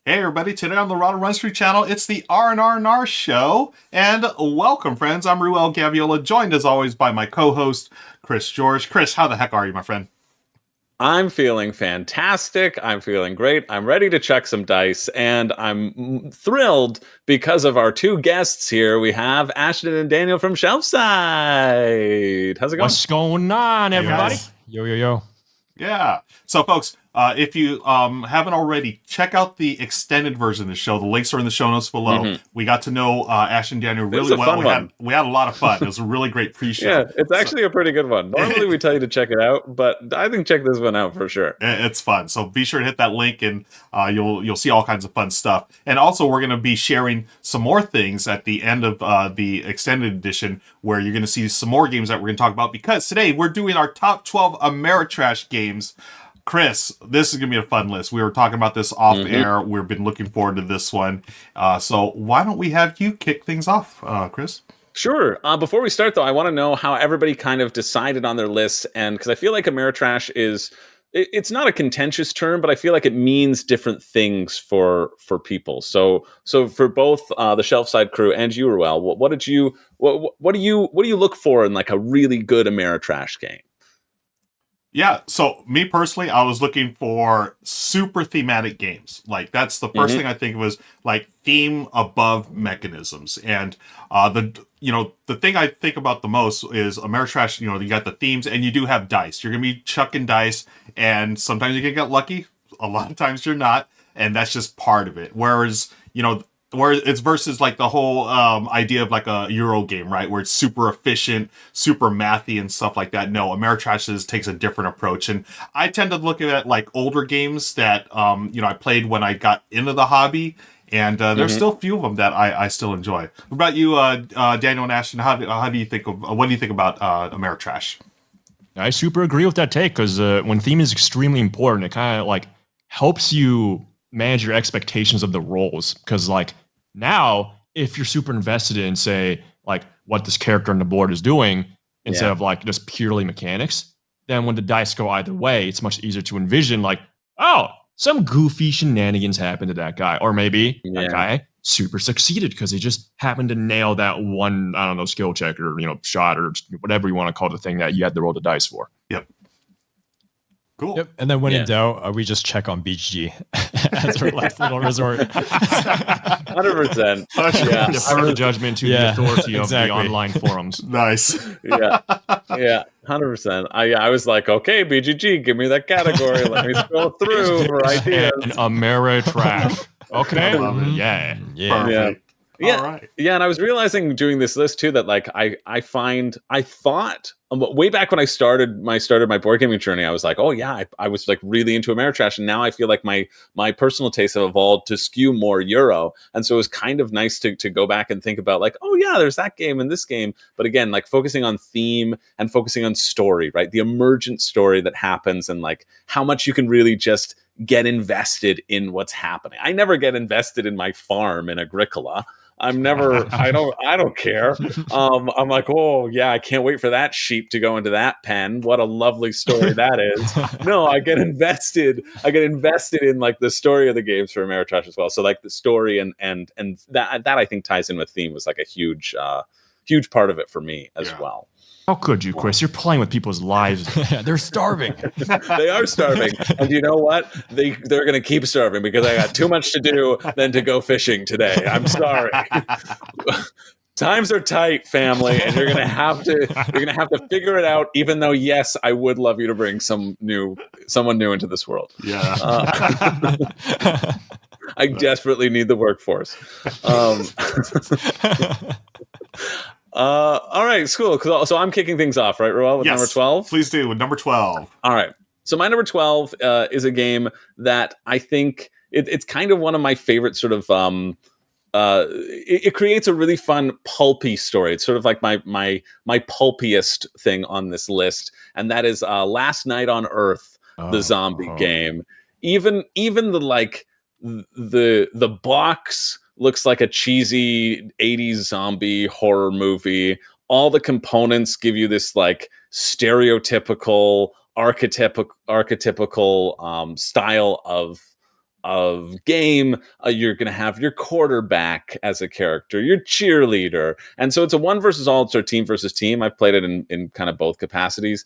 Hey everybody, today on the Rahdo Run Street channel, it's the R&R&R Show, and welcome friends, I'm Ruel Gaviola, joined as always by my co-host, Chris George. Chris, how the heck are you, my friend? I'm feeling fantastic, I'm feeling great, I'm ready to check some dice, and I'm thrilled because of our two guests here. We have Ashton and Daniel from Shelfside. How's it going? What's going on, everybody? Hey, Yo. Yeah. So folks, if you haven't already, check out the extended version of the show. The links are in the show notes below. Mm-hmm. We got to know Ash and Daniel really well. We had a lot of fun. It was a really great pre-show. Yeah, it's actually a pretty good one. Normally we tell you to check it out, but I think check this one out for sure. It's fun. So be sure to hit that link, and you'll see all kinds of fun stuff. And also, we're going to be sharing some more things at the end of the extended edition, where you're going to see some more games that we're going to talk about. Because today we're doing our top 12 Ameritrash games. Chris, this is going to be a fun list. We were talking about this off air. We've been looking forward to this one. So why don't we have you kick things off, Chris? Sure. Before we start, though, I want to know how everybody kind of decided on their lists. And because I feel like Ameritrash is, it's not a contentious term, but I feel like it means different things for people. So for both the Shelfside crew and you, Ruel, what do you look for in like a really good Ameritrash game? Yeah, so me personally, I was looking for super thematic games. Like, that's the first thing I think was like theme above mechanisms. And the thing I think about the most is Ameritrash. You got the themes, and you do have dice. You're gonna be chucking dice, and sometimes you can get lucky. A lot of times you're not, and that's just part of it. Whereas it's versus like the whole idea of like a Euro game, right? Where it's super efficient, super mathy and stuff like that. No, Ameritrash takes a different approach. And I tend to look at like older games that, I played when I got into the hobby. And there's still a few of them that I still enjoy. What about you, Daniel and Ashton? What do you think about Ameritrash? I super agree with that take, because when theme is extremely important, it kind of like helps you manage your expectations of the roles. Because like now, if you're super invested in, say, like what this character on the board is doing, instead of like just purely mechanics, then when the dice go either way, it's much easier to envision like, oh, some goofy shenanigans happened to that guy. Or maybe that guy super succeeded because he just happened to nail that one, I don't know, skill check or, shot or whatever you want to call the thing that you had to roll the dice for. Yep. Cool. Yep. And then when in doubt, we just check on BGG as our last little resort. 100%. Yeah. Defer the judgment to the authority of the online forums. Nice. Yeah. 100%. I was like, okay, BGG, give me that category. Let me scroll through for ideas. Ameritrash. Okay. Yeah. Perfect. Yeah. All right. Yeah, and I was realizing doing this list too that like I thought way back when I started my board gaming journey, I was like, oh yeah, I was like really into Ameritrash, and now I feel like my personal tastes have evolved to skew more Euro, and so it was kind of nice to go back and think about like, oh yeah, there's that game and this game, but again, like focusing on theme and focusing on story, right? The emergent story that happens, and like how much you can really just get invested in what's happening. I never get invested in my farm in Agricola. I don't care. I'm like, oh yeah, I can't wait for that sheep to go into that pen. What a lovely story that is. No, I get invested in like the story of the games for Ameritrash as well. So like the story and that I think ties in with theme was like a huge part of it for me as well. How could you, Chris? You're playing with people's lives. They're starving. They are starving. And you know what? They're going to keep starving because I got too much to do than to go fishing today. I'm sorry. Times are tight, family, and you're going to have to figure it out, even though, yes, I would love you to bring someone new into this world. Yeah. I desperately need the workforce. All right, cool. So I'm kicking things off, right, Ruel, with number 12? Please do, with number 12. All right. So my number 12 is a game that I think it's kind of one of my favorite sort of it creates a really fun pulpy story. It's sort of like my pulpiest thing on this list, and that is Last Night on Earth, the zombie game. Even the like the box looks like a cheesy 80s zombie horror movie. All the components give you this like stereotypical, archetypical style of game. You're going to have your quarterback as a character, your cheerleader, and so it's a one versus all, sort of team versus team. I've played it in kind of both capacities.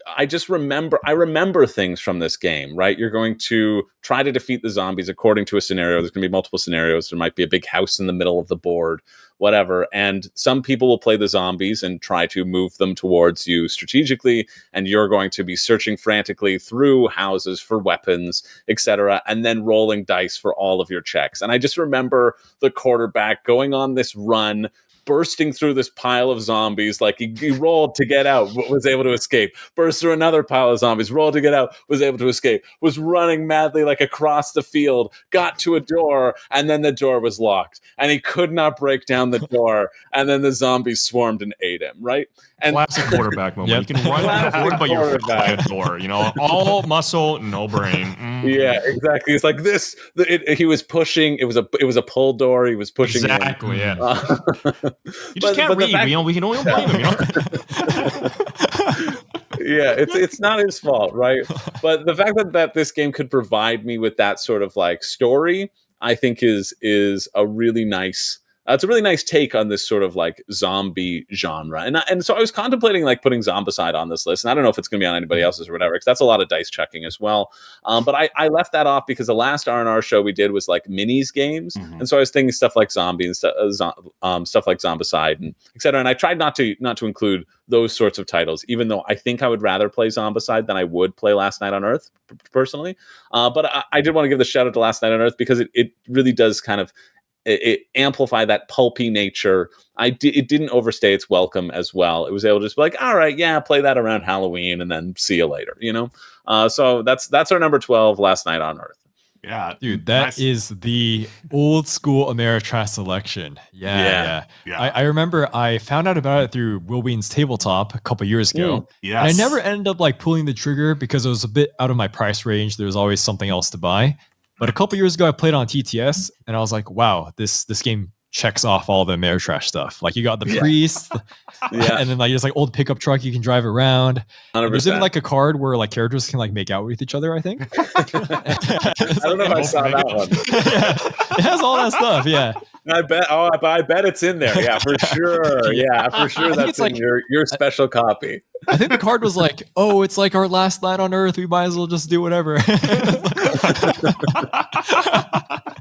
I just remember things from this game, right? You're going to try to defeat the zombies according to a scenario. There's going to be multiple scenarios. There might be a big house in the middle of the board, whatever. And some people will play the zombies and try to move them towards you strategically. And you're going to be searching frantically through houses for weapons, etc., and then rolling dice for all of your checks. And I just remember the quarterback going on this run, bursting through this pile of zombies, like he rolled to get out, but was able to escape. Burst through another pile of zombies, rolled to get out, was able to escape. Was running madly like across the field, got to a door, and then the door was locked, and he could not break down the door. And then the zombies swarmed and ate him. Right? And classic quarterback moment. Yep. You can run forward, but you're by a door. You know, all muscle, no brain. Yeah, exactly. It's like this. He was pushing. It was a pull door. He was pushing. Exactly. Yeah. You just can't read. You know, we can only blame him. You know. Yeah, it's not his fault, right? But the fact that this game could provide me with that sort of like story, I think is a really nice. It's a really nice take on this sort of like zombie genre, and so I was contemplating like putting Zombicide on this list, and I don't know if it's going to be on anybody else's or whatever, because that's a lot of dice checking as well. But I left that off because the last R&R show we did was like minis games, and so I was thinking stuff like Zombie and stuff like Zombicide and etc. And I tried not to include those sorts of titles, even though I think I would rather play Zombicide than I would play Last Night on Earth personally. But I did want to give the shout out to Last Night on Earth because it really does kind of it amplify that pulpy nature. It didn't overstay its welcome as well. It was able to just be like, all right, yeah, play that around Halloween and then see you later, you know? So that's our number 12, Last Night on Earth. Yeah, dude, that is the old school Ameritrash selection. Yeah. I remember I found out about it through Will Bean's Tabletop a couple years ago. Yes. And I never ended up like pulling the trigger because it was a bit out of my price range. There was always something else to buy. But a couple years ago, I played on TTS, and I was like, "Wow, this game checks off all the Ameritrash stuff. Like you got the priest, and then like just like old pickup truck you can drive around. There's even like a card where like characters can like make out with each other. I think. I don't know if I saw that one. Yeah, it has all that stuff. Yeah. I bet it's in there. Yeah, for sure. Yeah, for sure. That's like, in your special copy. I think the card was like, "Oh, it's like our last night on Earth. We might as well just do whatever."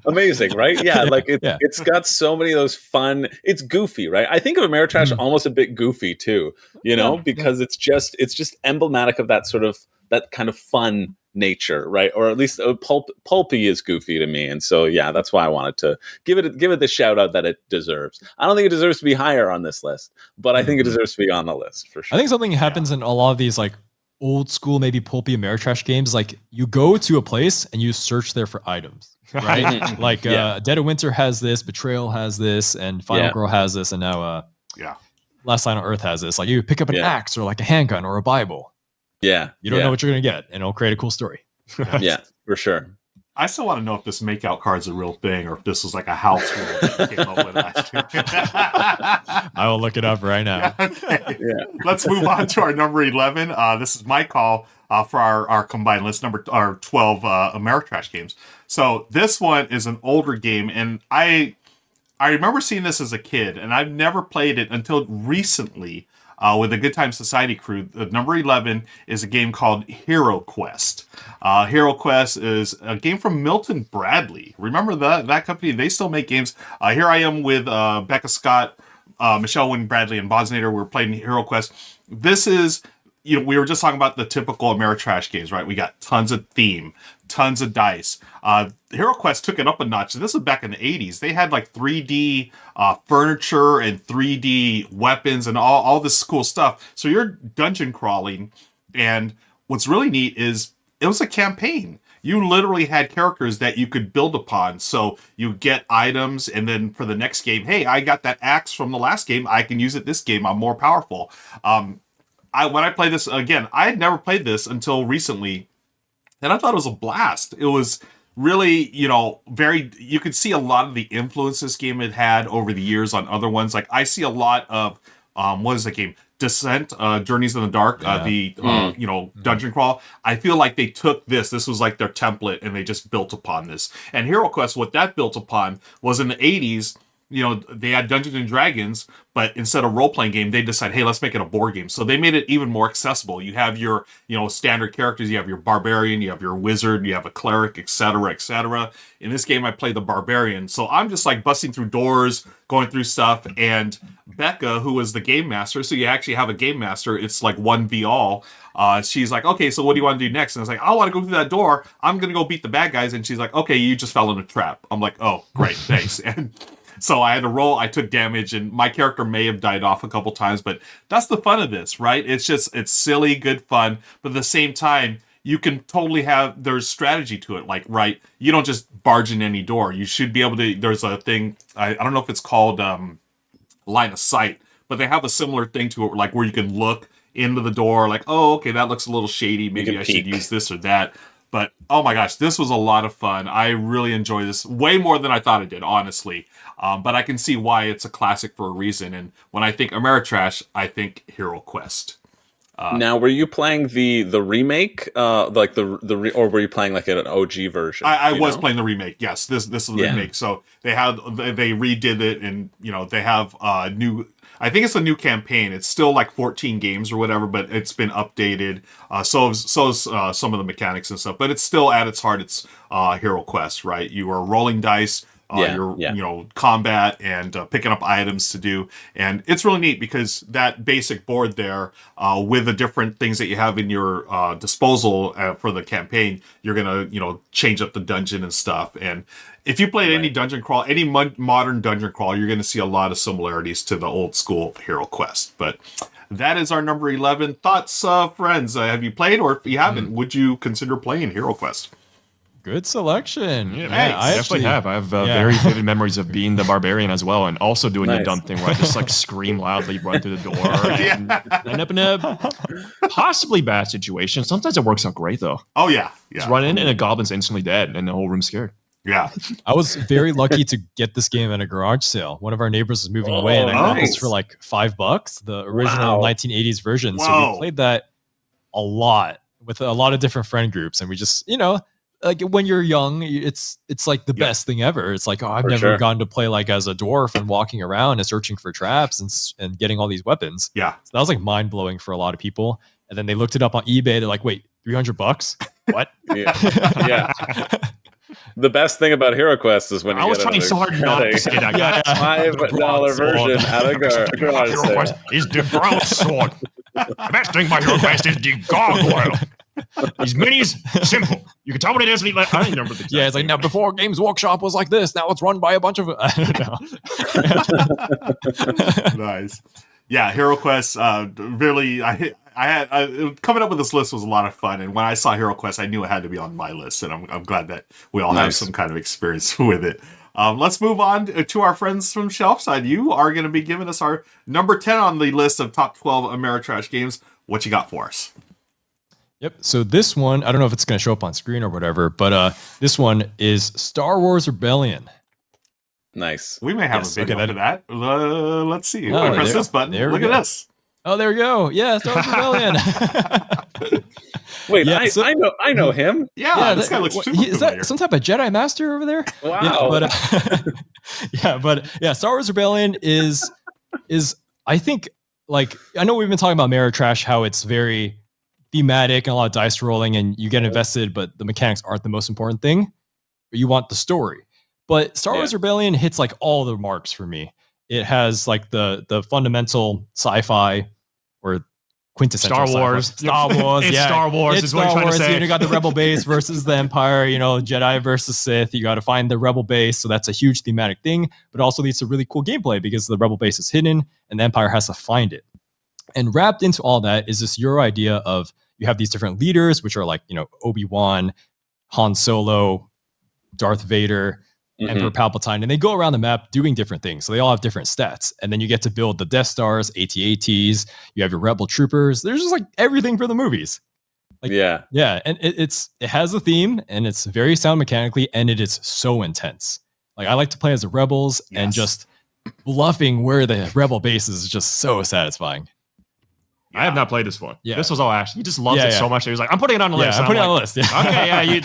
Amazing, right? Yeah, like it's got so many of those fun. It's goofy, right? I think of Ameritrash almost a bit goofy too, you know, because it's just emblematic of that sort of that kind of fun nature, right? Or at least pulpy is goofy to me, and so yeah, that's why I wanted to give it the shout out that it deserves. I don't think it deserves to be higher on this list, but I think it deserves to be on the list for sure. I think something happens in a lot of these like old school, maybe pulpy Ameritrash games. Like you go to a place and you search there for items, right? Like Dead of Winter has this, Betrayal has this, and Final Girl has this, and now Last Night on Earth has this. Like you pick up an axe or like a handgun or a Bible. Yeah. You don't know what you're going to get, and it'll create a cool story. Yeah, for sure. I still want to know if this makeout card's a real thing or if this was like a house rule that came up with last year. I will look it up right now. Okay. Yeah. Let's move on to our number 11. This is my call for our combined list, our 12 Ameritrash games. So this one is an older game, and I remember seeing this as a kid, and I've never played it until recently. With the Good Time Society crew. Number 11 is a game called HeroQuest. HeroQuest is a game from Milton Bradley. Remember that company? They still make games. Here I am with Becca Scott, Michelle Wynn Bradley, and Bosnader. We're playing HeroQuest. This is, we were just talking about the typical Ameritrash games, right? We got tons of theme, tons of dice. HeroQuest took it up a notch. This was back in the 80s. They had like 3D furniture and 3D weapons and all this cool stuff. So you're dungeon crawling, and what's really neat is it was a campaign. You literally had characters that you could build upon. So you get items, and then for the next game, hey, I got that axe from the last game. I can use it this game. I'm more powerful. When I played this, again, I had never played this until recently, and I thought it was a blast. It was really, you could see a lot of the influence this game had over the years on other ones. Like I see a lot of, what is the game? Descent, Journeys in the Dark, the dungeon crawl. I feel like they took this. This was like their template, and they just built upon this. And HeroQuest, what that built upon was in the 80s. They had Dungeons and Dragons, but instead of role-playing game, they decided, hey, let's make it a board game. So they made it even more accessible. You have your, standard characters. You have your barbarian, you have your wizard, you have a cleric, etc., etc. In this game, I play the barbarian. So I'm just like busting through doors, going through stuff, and Becca, who was the game master, so you actually have a game master. It's like 1v all. She's like, okay, so what do you want to do next? And I was like, I want to go through that door. I'm going to go beat the bad guys. And she's like, okay, you just fell in a trap. I'm like, oh, great, thanks. And so I had to roll, I took damage, and my character may have died off a couple times, but that's the fun of this, right? It's silly, good fun, but at the same time, you can totally there's strategy to it. Like, right, you don't just barge in any door. You should be able to, there's a thing, I don't know if it's called line of sight, but they have a similar thing to it, like where you can look into the door, like, oh, okay, that looks a little shady, maybe I should use this or that. But, oh my gosh, this was a lot of fun. I really enjoy this way more than I thought I did, honestly. But I can see why it's a classic for a reason. And when I think Ameritrash, I think HeroQuest. Now, were you playing the remake, like or were you playing like an OG version? I was playing the remake. Yes, this is the remake. So they redid it, and they have new. I think it's a new campaign. It's still like 14 games or whatever, but it's been updated. So is some of the mechanics and stuff. But it's still at its heart, it's HeroQuest, right? You are rolling dice. Combat and picking up items to do. And it's really neat because that basic board there, with the different things that you have in your disposal for the campaign, you're going to, change up the dungeon and stuff. And if you played any dungeon crawl, any modern dungeon crawl, you're going to see a lot of similarities to the old school HeroQuest. But that is our number 11. Thoughts, friends? Have you played, or if you haven't, would you consider playing HeroQuest? Good selection. Yeah, I definitely have. I have very vivid memories of being the barbarian as well, and also doing the dumb thing where I just like scream loudly, run through the door, and end up in a possibly bad situation. Sometimes it works out great though. Oh yeah. Just run in and a goblin's instantly dead, and the whole room's scared. Yeah. I was very lucky to get this game at a garage sale. One of our neighbors was moving away, and I got this for like $5, the original 1980s version. Whoa. So we played that a lot with a lot of different friend groups, and we just, like when you're young, it's like the best thing ever. It's like, I've never gotten to play like as a dwarf and walking around and searching for traps and getting all these weapons. Yeah. So that was like mind blowing for a lot of people. And then they looked it up on eBay. They're like, wait, $300? What? Yeah. The best thing about HeroQuest is when you I was trying so hard not to say that. $5 version at a garage sale. HeroQuest is the broadsword. The best thing about HeroQuest is the gargoyle. These minis, simple. You can tell what it is. I don't remember the it's like, now before Games Workshop was like this. Now it's run by a bunch of. I don't know. Nice. Yeah, HeroQuest. Really, I had coming up with this list was a lot of fun. And when I saw HeroQuest, I knew it had to be on my list. And I'm glad that we all have some kind of experience with it. Let's move on to our friends from Shelfside. You are going to be giving us our number 10 on the list of top 12 Ameritrash games. What you got for us? Yep. So this one, I don't know if it's going to show up on screen or whatever, but this one is Star Wars Rebellion. Nice. We may have a video for that. Let's see. Press this button. Look at this. Oh, there we go. Yeah, Star Wars Rebellion. Wait, I know him. Yeah, this guy looks super familiar. Is that some type of Jedi Master over there? Wow. Yeah, Star Wars Rebellion is I think, like, I know we've been talking about Ameritrash, how it's very thematic and a lot of dice rolling and you get invested, but the mechanics aren't the most important thing. But you want the story. But Star Wars Rebellion hits like all the marks for me. It has like the fundamental sci-fi or quintessential Star Wars. Star Wars, it's Star Wars. It's is Star what you're Wars. trying to say. You got the Rebel base versus the Empire. Jedi versus Sith. You got to find the Rebel base, so that's a huge thematic thing. But also leads to really cool gameplay because the Rebel base is hidden and the Empire has to find it. And wrapped into all that is this Euro idea of you have these different leaders, which are like Obi-Wan, Han Solo, Darth Vader, Emperor Palpatine, and they go around the map doing different things. So they all have different stats. And then you get to build the Death Stars, AT-ATs, you have your Rebel Troopers. There's just like everything for the movies. Like, yeah. And it has a theme and it's very sound mechanically and it is so intense. Like I like to play as the Rebels and just bluffing where the Rebel base is just so satisfying. I have not played this one. Yeah. This was all Ash. He just loves it so much. He was like, I'm putting it on the list. I'm putting it on the list. Yeah. Okay, yeah, you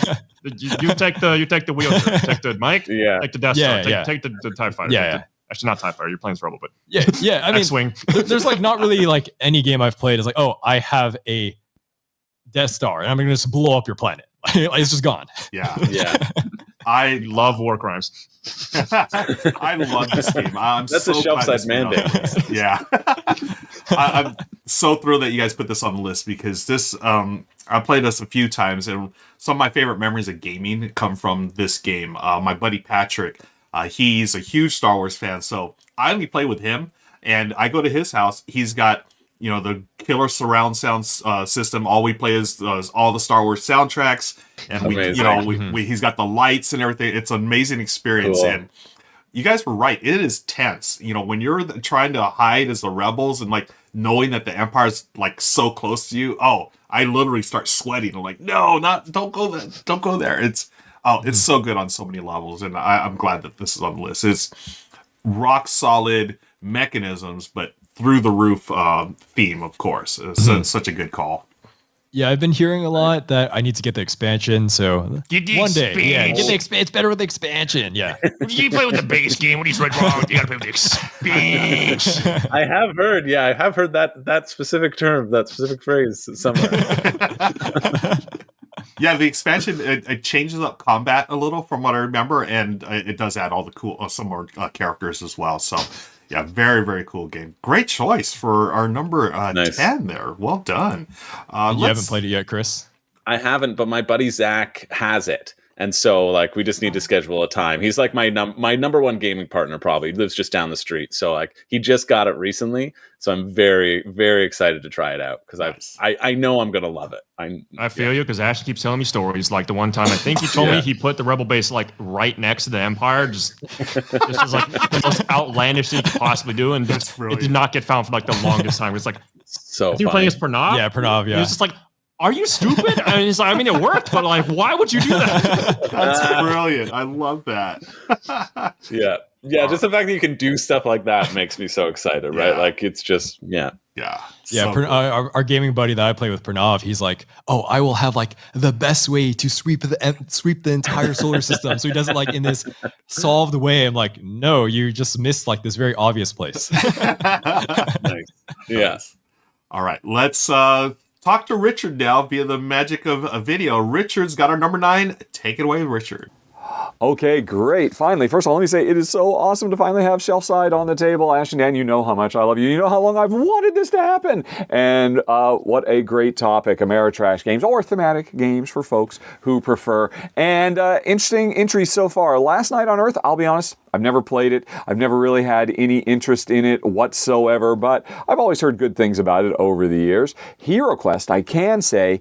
take the wheel, take the mic, take the Death Star, take the TIE Fighter. Yeah. Actually, not TIE Fighter. You're playing Rebel, but Yeah. I mean, X-Wing. There's like not really like any game I've played is like, oh, I have a Death Star and I'm going to just blow up your planet. It's just gone. Yeah. I love war crimes. I love this game. That's so a shelf glad size mandate. Yeah. I'm so thrilled that you guys put this on the list because this, I played this a few times and some of my favorite memories of gaming come from this game. My buddy Patrick, he's a huge Star Wars fan, so I only play with him and I go to his house. He's got, the killer surround sound system. All we play is all the Star Wars soundtracks, and he's got the lights and everything. It's an amazing experience, cool. And you guys were right. It is tense. When you're trying to hide as the rebels and like knowing that the Empire's like so close to you. Oh, I literally start sweating. I'm like, no, don't go there. Don't go there. It's so good on so many levels, and I'm glad that this is on the list. It's rock solid mechanisms, but through the roof theme, of course. It's such a good call. Yeah, I've been hearing a lot that I need to get the expansion. So get the one day, expansion. Get the expansion. It's better with the expansion. Yeah, you play with the base game. What are you wrong with? You gotta play with the expansion. I have heard that specific term, that specific phrase somewhere. Yeah, the expansion it changes up combat a little from what I remember, and it does add all the some more characters as well. So. Yeah, very, very cool game. Great choice for our number 10 there. Well done. You haven't played it yet, Chris? I haven't, but my buddy Zach has it. And so, like, we just need to schedule a time. He's like my number one gaming partner, probably. He lives just down the street. So, like, he just got it recently. So I'm very, very excited to try it out because I know I'm going to love it. I feel you because Ash keeps telling me stories. Like the one time I think he told me he put the Rebel base like right next to the Empire. Just was like the most outlandish thing you could possibly do. And it did not get found for like the longest time. It's like, so you were playing as Pranav? Yeah, Pranav, yeah. He was just like, are you stupid? And he's like, I mean, it worked, but like, why would you do that? That's brilliant. I love that. Yeah, just the fact that you can do stuff like that makes me so excited, right? Like, it's just, Yeah. So our gaming buddy that I play with, Pranav, he's like, oh, I will have like the best way to sweep the entire solar system. So he does it like in this solved way. I'm like, no, you just missed like this very obvious place. Nice. Yeah. All right, let's talk to Richard now via the magic of a video. Richard's got our number 9. Take it away, Richard. Okay, great. Finally, first of all, let me say it is so awesome to finally have Shelfside on the table. Ash and Dan, you know how much I love you. You know how long I've wanted this to happen. And what a great topic, Ameritrash Games, or thematic games for folks who prefer. And interesting entries so far. Last Night on Earth, I'll be honest, I've never played it. I've never really had any interest in it whatsoever, but I've always heard good things about it over the years. HeroQuest, I can say,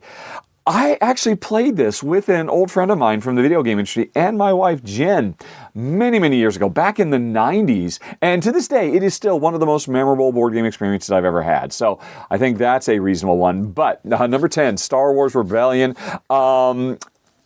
I actually played this with an old friend of mine from the video game industry and my wife, Jen, many, many years ago, back in the 90s. And to this day, it is still one of the most memorable board game experiences I've ever had. So I think that's a reasonable one. But number 10, Star Wars Rebellion.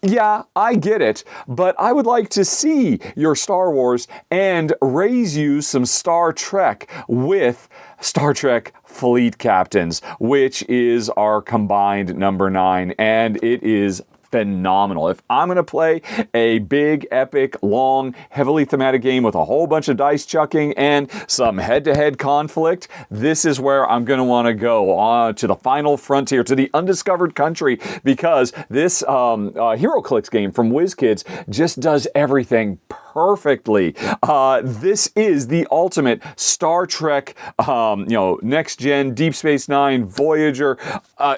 Yeah, I get it, but I would like to see your Star Wars and raise you some Star Trek with Star Trek Fleet Captains, which is our combined number 9, and it is phenomenal. If I'm going to play a big, epic, long, heavily thematic game with a whole bunch of dice chucking and some head-to-head conflict, this is where I'm going to want to go to the final frontier, to the undiscovered country, because this HeroClix game from WizKids just does everything perfectly. This is the ultimate Star Trek, next gen, Deep Space Nine, Voyager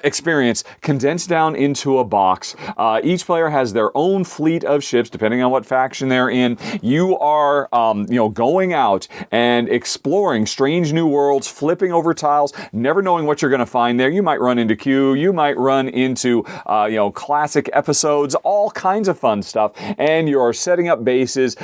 experience condensed down into a box. Each player has their own fleet of ships, depending on what faction they're in. You are, going out and exploring strange new worlds, flipping over tiles, never knowing what you're going to find there. You might run into Q, you might run into, classic episodes, all kinds of fun stuff. And you're setting up bases,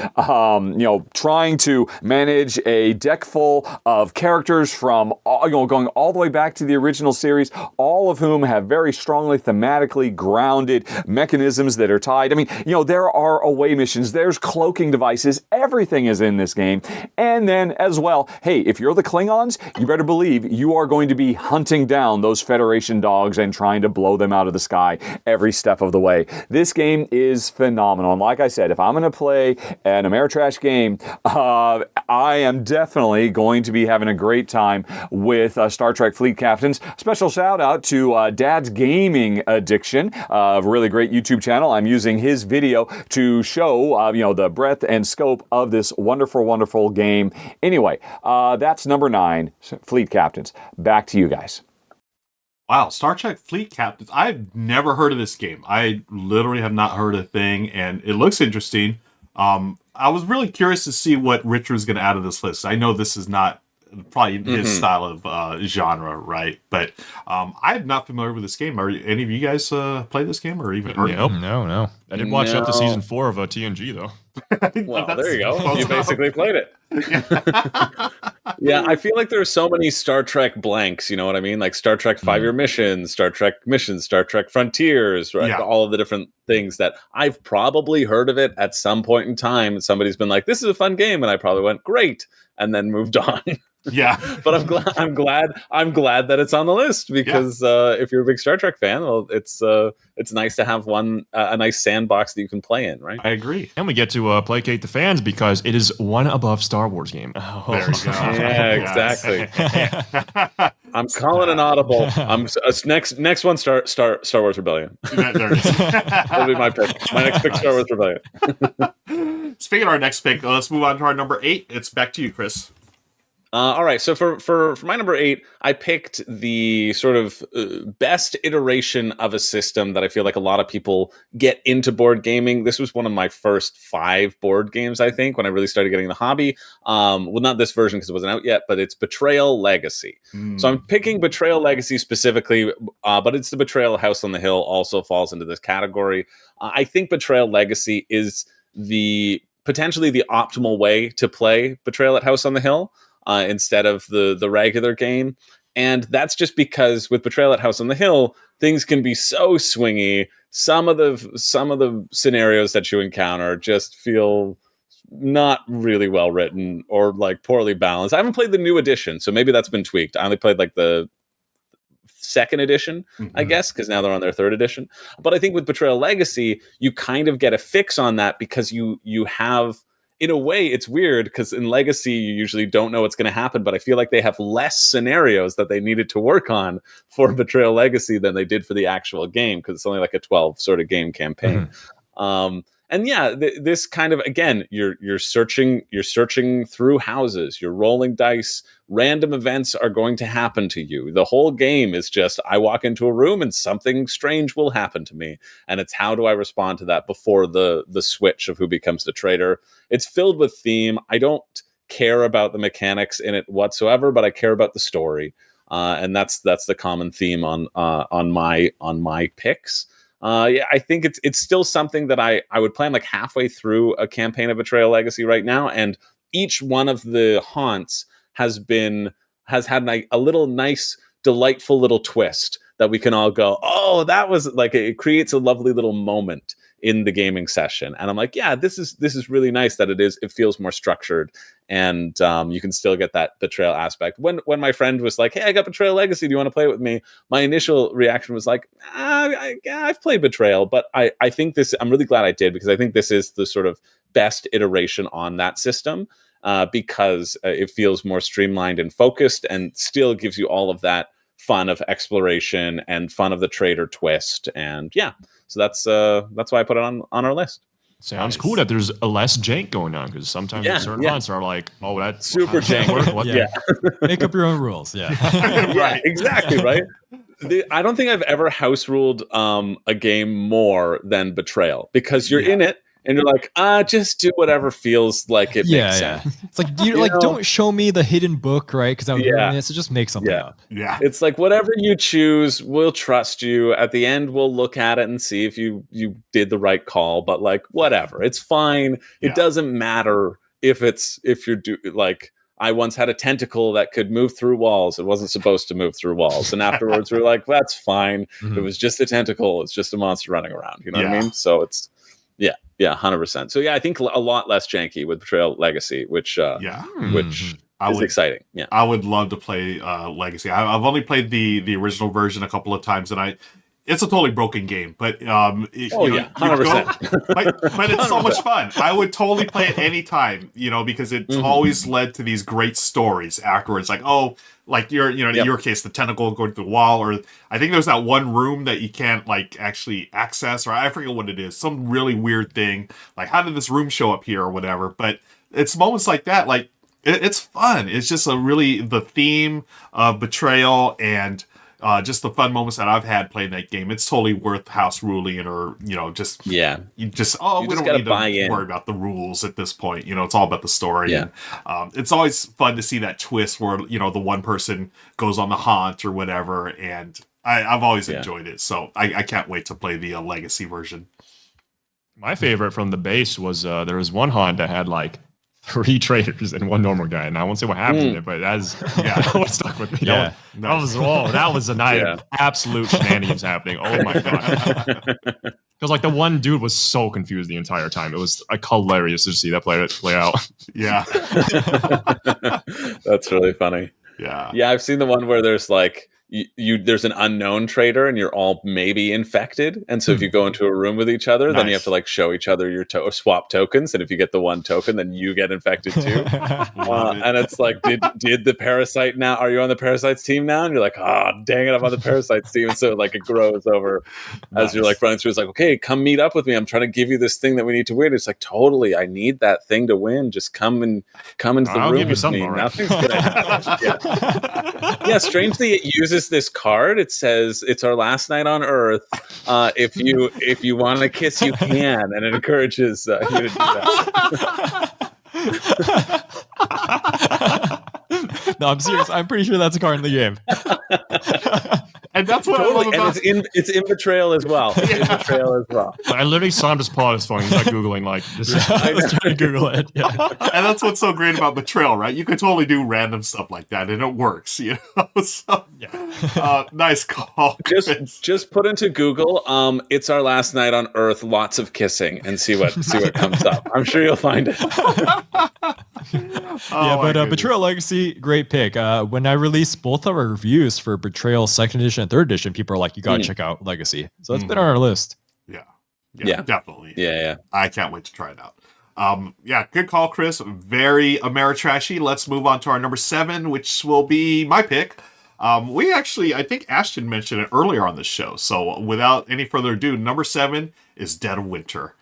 trying to manage a deck full of characters from going all the way back to the original series, all of whom have very strongly thematically grounded mechanisms that are tied. I mean, there are away missions, there's cloaking devices, everything is in this game. And then as well, hey, if you're the Klingons, you better believe you are going to be hunting down those Federation dogs and trying to blow them out of the sky every step of the way. This game is phenomenal. And like I said, if I'm going to play an Ameritrash game, I am definitely going to be having a great time with Star Trek Fleet Captains. Special shout out to Dad's Gaming Addiction, a really great YouTube channel. I'm using his video to show, the breadth and scope of this wonderful, wonderful game. Anyway, that's number 9, Fleet Captains. Back to you guys. Wow, Star Trek Fleet Captains. I've never heard of this game. I literally have not heard a thing, and it looks interesting. I was really curious to see what Richard was going to add to this list. I know this is not probably his style of genre, right? But I'm not familiar with this game. Are any of you guys play this game or even heard of it? No. I did watch up to season 4 of TNG, though. Well, there you go. You basically played it. Yeah, I feel like there are so many Star Trek blanks, you know what I mean? Like Star Trek 5-Year Missions, Star Trek Missions, Star Trek Frontiers, right? Yeah. All of the different things that I've probably heard of it at some point in time. Somebody's been like, this is a fun game. And I probably went, great. And then moved on. Yeah. But I'm glad that it's on the list because if you're a big Star Trek fan, well, it's nice to have a nice sandbox that you can play in, right? I agree. And we get to placate the fans because it is one above Star Wars game. Oh, there you go. Yeah, exactly. I'm calling an audible. Next one, Star Wars Rebellion. There it is. That'll be my pick. My next pick, Star Wars Rebellion. Speaking of our next pick, let's move on to our number 8. It's back to you, Chris. All right, so for my number 8, I picked the sort of best iteration of a system that I feel like a lot of people get into board gaming. This was one of my first 5 board games, I think, when I really started getting the hobby. Well, not this version because it wasn't out yet, but it's Betrayal Legacy. So I'm picking Betrayal Legacy specifically, but it's the Betrayal House on the Hill also falls into this category. I think Betrayal Legacy is potentially the optimal way to play Betrayal at House on the Hill. Instead of the regular game. And that's just because with Betrayal at House on the Hill, things can be so swingy. Some of the scenarios that you encounter just feel not really well written or like poorly balanced. I haven't played the new edition, so maybe that's been tweaked. I only played like the 2nd edition, I guess, because now they're on their 3rd edition. But I think with Betrayal Legacy, you kind of get a fix on that because you have... In a way, it's weird because in Legacy, you usually don't know what's going to happen, but I feel like they have less scenarios that they needed to work on for Betrayal Legacy than they did for the actual game because it's only like a 12 sort of game campaign. And yeah, this kind of, again, you're searching through houses, you're rolling dice, random events are going to happen to you. The whole game is just, I walk into a room and something strange will happen to me. And it's how do I respond to that before the switch of who becomes the traitor. It's filled with theme. I don't care about the mechanics in it whatsoever, but I care about the story. And that's the common theme on my picks. Yeah, I think it's still something that I would play. I'm like halfway through a campaign of Betrayal Legacy right now, and each one of the haunts has had a little nice, delightful little twist that we can all go, oh, that was like, it creates a lovely little moment in the gaming session. And I'm like, yeah, this is really nice that it feels more structured, and you can still get that betrayal aspect. When my friend was like, hey, I got Betrayal Legacy, do you want to play it with me? My initial reaction was like, I've played Betrayal, but I think I'm really glad I did, because I think this is the sort of best iteration on that system, because it feels more streamlined and focused and still gives you all of that fun of exploration and fun of the traitor twist. And yeah, so that's why I put it on our list. Sounds cool that there's a less jank going on, because sometimes certain hunts are like, oh, that's super jank. Make up your own rules. Yeah. Right. Exactly. Right. I don't think I've ever house ruled a game more than Betrayal, because you're in it and you're like, just do whatever feels like it makes sense. It's like don't show me the hidden book, right? Because I'm hearing it, so just make something up. Yeah. It's like whatever you choose, we'll trust you. At the end, we'll look at it and see if you did the right call. But like whatever, it's fine. It doesn't matter if you're like. I once had a tentacle that could move through walls. It wasn't supposed to move through walls. And afterwards, we were like, that's fine. It was just a tentacle. It's just a monster running around. You know what I mean? So it's, 100%. So, I think a lot less janky with Betrayal Legacy, which is exciting. Yeah. I would love to play Legacy. I've only played the original version a couple of times, and it's a totally broken game, but 100%. But it's so much fun. I would totally play it anytime, because it's always led to these great stories afterwards. Like, in your case, the tentacle going through the wall, or I think there's that one room that you can't like actually access, or I forget what it is. Some really weird thing. Like, how did this room show up here or whatever? But it's moments like that, like it's fun. It's just the theme of betrayal and just the fun moments that I've had playing that game. It's totally worth house ruling, or we don't need to worry about the rules at this point. It's all about the story. And, it's always fun to see that twist where the one person goes on the haunt or whatever, and I've always enjoyed it. So I can't wait to play the Legacy version. My favorite from the base was there was one haunt that had like 3 traitors and 1 normal guy, and I won't say what happened in it, but that what stuck with me. Yeah, that was a night of absolute shenanigans happening. Oh my god! Because like the one dude was so confused the entire time. It was like hilarious to see that play out. Yeah, that's really funny. Yeah, I've seen the one where there's like there's an unknown traitor and you're all maybe infected, and so if you go into a room with each other, then you have to like show each other your swap tokens, and if you get the 1 token, then you get infected too. And it's like, did the parasite now? Are you on the parasite's team now? And you're like, dang it, I'm on the parasite's team. And so like it grows over as you're like running through. It's like, okay, come meet up with me. I'm trying to give you this thing that we need to win. It's like, totally, I need that thing to win. Just come into the room give you with something. me. Right. Nothing's gonna happen. Yeah, strangely, it uses this card. It says it's our last night on Earth. If you want to kiss, you can, and it encourages you to do that. No, I'm serious. I'm pretty sure that's a card in the game. And that's what I love about it's in Betrayal as well. It's in Betrayal as well. I literally saw him just pull out his phone. He's like Googling, like, this I was trying to Google it. Yeah. And that's what's so great about Betrayal, right? You could totally do random stuff like that, and it works, So, nice call. Just put into Google, it's our last night on Earth, lots of kissing, and see what comes up. I'm sure you'll find it. Betrayal Legacy, great pick. When I released both of our reviews for Betrayal 2nd Edition and 3rd Edition, people are like, you gotta check out Legacy. So it's been on our list. Yeah, definitely. Yeah. I can't wait to try it out. Good call, Chris. Very Ameritrashy. Let's move on to our number 7, which will be my pick. We actually, I think Ashton mentioned it earlier on the show. So without any further ado, number 7 is Dead of Winter.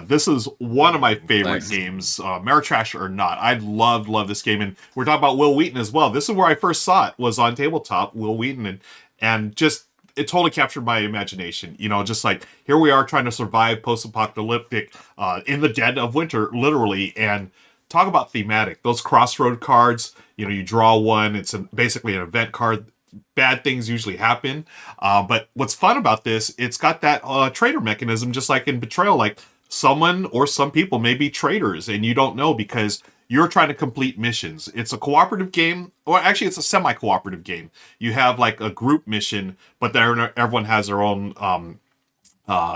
This is one of my favorite games, Ameritrash or not. I love this game, and we're talking about Will Wheaton as well. This is where I first saw it, was on tabletop, Will Wheaton, and just it totally captured my imagination. Just like here we are trying to survive post-apocalyptic in the dead of winter, literally, and talk about thematic. Those crossroad cards, you draw one, it's basically an event card. Bad things usually happen, but what's fun about this, it's got that traitor mechanism, just like in Betrayal. Like, someone or some people may be traitors and you don't know because you're trying to complete missions. It's a cooperative game, or actually it's a semi-cooperative game. You have like a group mission, but everyone has their own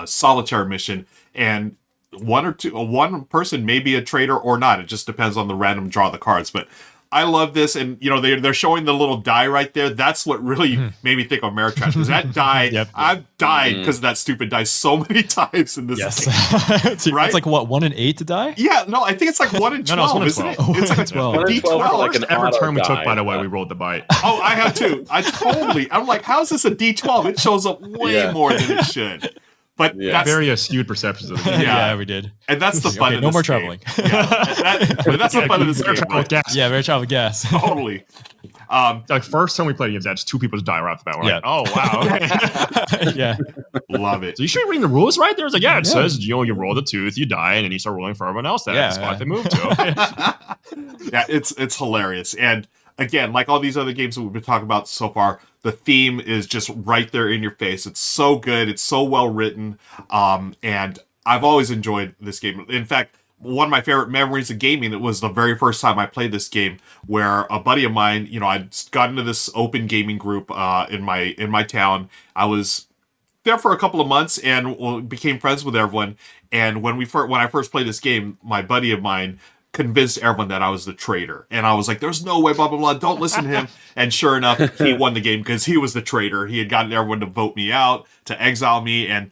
solitary mission, and one person may be a traitor or not. It just depends on the random draw of the cards. But I love this, and they're showing the little die right there. That's what really made me think of Ameritrash, because that die, I've died because of that stupid die so many times in this game. Right? It's like what, 1 in 8 to die? Yeah, no, I think it's like 1 in 12, no, it's isn't it? 12. It's like a 12. D12. Like an Every turn we auto took, by the way, die. we rolled the bite. Oh, I have too. I'm like, how is this a D12? It shows up way more than it should. But that's very astute perceptions of the game. Yeah, we did. And that's the fun of no this more game. traveling. But that's the fun of this game. Right? Yeah, very travel gas. Totally. Like first time we played against that, just 2 people just die right off the bat. We're like, oh wow. Okay. Yeah. Love it. So you should read the rules right there. It's like, it says, you roll the tooth, you die, and then you start rolling for everyone else. That's the spot they move to. Yeah, it's hilarious. And again, like all these other games that we've been talking about so far, the theme is just right there in your face. It's so good. It's so well written. And I've always enjoyed this game. In fact, one of my favorite memories of gaming, it was the very first time I played this game, where a buddy of mine, I'd got into this open gaming group in my town. I was there for a couple of months and became friends with everyone. And when I first played this game, my buddy of mine convinced everyone that I was the traitor. And I was like, there's no way, blah, blah, blah, don't listen to him. And sure enough, he won the game because he was the traitor. He had gotten everyone to vote me out, to exile me, and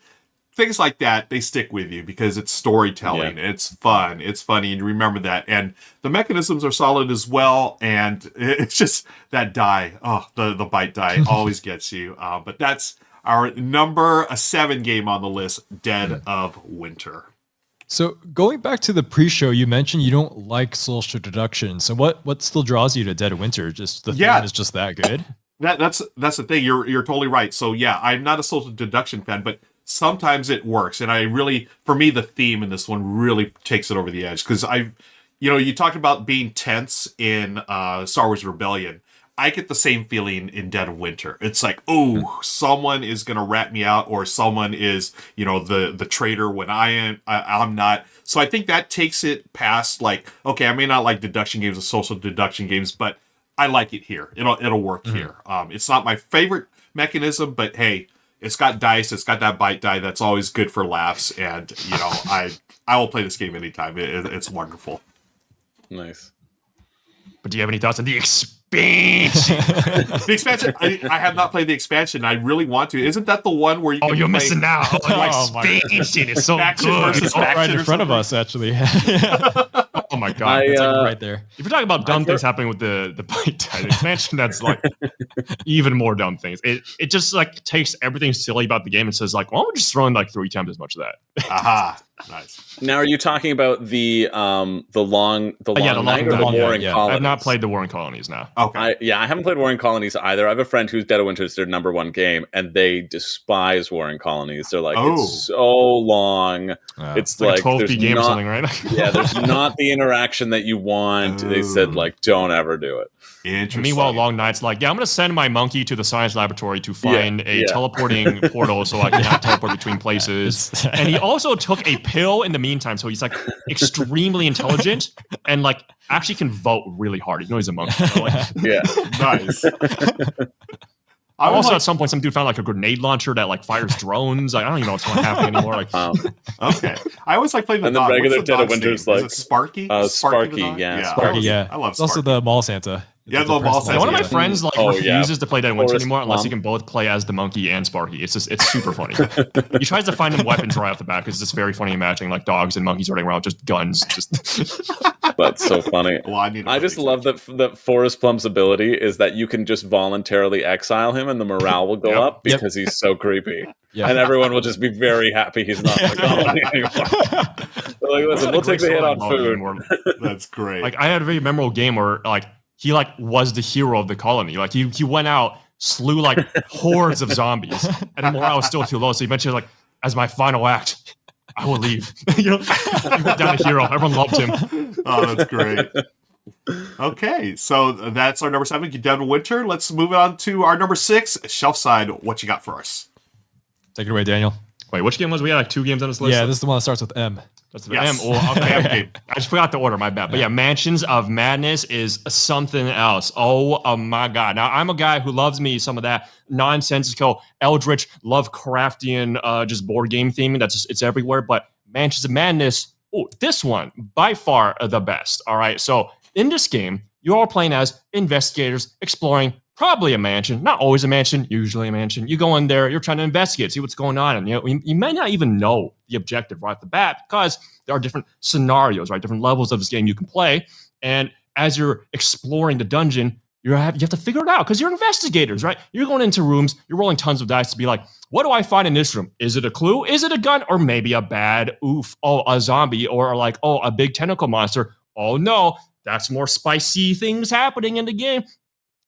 things like that, they stick with you because it's storytelling. Yeah. It's fun. It's funny. And you remember that. And the mechanisms are solid as well. And it's just that die. Oh, the bite die always gets you. But that's our number 7 game on the list, Dead of Winter. So going back to the pre-show, you mentioned you don't like social deduction. So what still draws you to Dead of Winter? Just the theme is just that good? That's the thing. You're totally right. So yeah, I'm not a social deduction fan, but sometimes it works. And for me, the theme in this one really takes it over the edge. Because you talked about being tense in Star Wars Rebellion. I get the same feeling in Dead of Winter. It's like, someone is going to rat me out, or someone is, the traitor when I'm not. So I think that takes it past, like, okay, I may not like deduction games or social deduction games, but I like it here. It'll work here. It's not my favorite mechanism, but hey, it's got dice. It's got that bite die. That's always good for laughs. And, I will play this game anytime. It's wonderful. Nice. But do you have any thoughts on the expansion? The expansion, I have not played the expansion. I really want to. Isn't that the one where you can you're play, missing out. Expansion is so faction good. versus faction right in front of us, actually. Oh my god. It's like right there. If you're talking about dumb things happening with the bite die expansion, that's like even more dumb things. It just like takes everything silly about the game and says like, well, we're just throwing like 3 times as much of that. Aha. Nice. Now, are you talking about the long Warring Colonies? I've not played the Warring Colonies now. Okay. I haven't played Warring Colonies either. I have a friend who's Dead of Winter is their number 1 game, and they despise Warring Colonies. They're like, it's so long. It's like a 12 game or something, right? There's not the interaction that you want. They said like, don't ever do it. Interesting. Meanwhile, Long Night's like, I'm going to send my monkey to the science laboratory to find a teleporting portal so I can teleport between places. And he also took a pill in the meantime, so he's like extremely intelligent and like actually can vote really hard. You know he's a monkey. So, like, nice. Also, at some point, some dude found like a grenade launcher that like fires drones. Like, I don't even know what's going to happen anymore. Like, okay. I always like playing the dog. Regular Dead of Winter's like, is it Sparky? Sparky, Sparky, I love Sparky. It's also the mall Santa. Yeah, the mall Santa. One of my friends refuses to play Dead of Winter anymore unless Plum. he can both play as the monkey and Sparky. It's super funny. He tries to find them weapons right off the bat because it's just very funny imagining like dogs and monkeys running around with just guns. That's so funny. Well, I just love that Forrest Plum's ability is that you can just voluntarily exile him and the morale will go up because he's so creepy. Yeah. And everyone will just be very happy he's not the colony anymore. Like, listen, we'll take the hit on food. That's great. Like, I had a very memorable game where like he like was the hero of the colony. Like he went out, slew like hordes of zombies, and the morale was still too low. So eventually, like, as my final act, I will leave. He went down the hero. Everyone loved him. Oh, that's great. Okay, so that's our number 7, Dead of Winter. Let's move on to our number 6, Shelf Side. What you got for us? Take it away, Daniel. Wait, which game was we had? Like 2 games on this list? Yeah, this is the one that starts with M. That's the M. Oh, okay. I just forgot the order. My bad. But yeah, Mansions of Madness is something else. Oh my god! Now I'm a guy who loves me some of that nonsensical Eldritch Lovecraftian just board game theming. It's everywhere. But Mansions of Madness. Oh, this one by far the best. All right. So in this game, you are playing as investigators exploring probably a mansion, not always a mansion, usually a mansion. You go in there, you're trying to investigate, see what's going on, and you may not even know the objective right off the bat because there are different scenarios, right, different levels of this game you can play. And as you're exploring the dungeon, you have to figure it out because you're investigators, right? You're going into rooms, you're rolling tons of dice to be like, what do I find in this room? Is it a clue? Is it a gun? Or maybe a bad a zombie, or like, a big tentacle monster. Oh no, that's more spicy things happening in the game.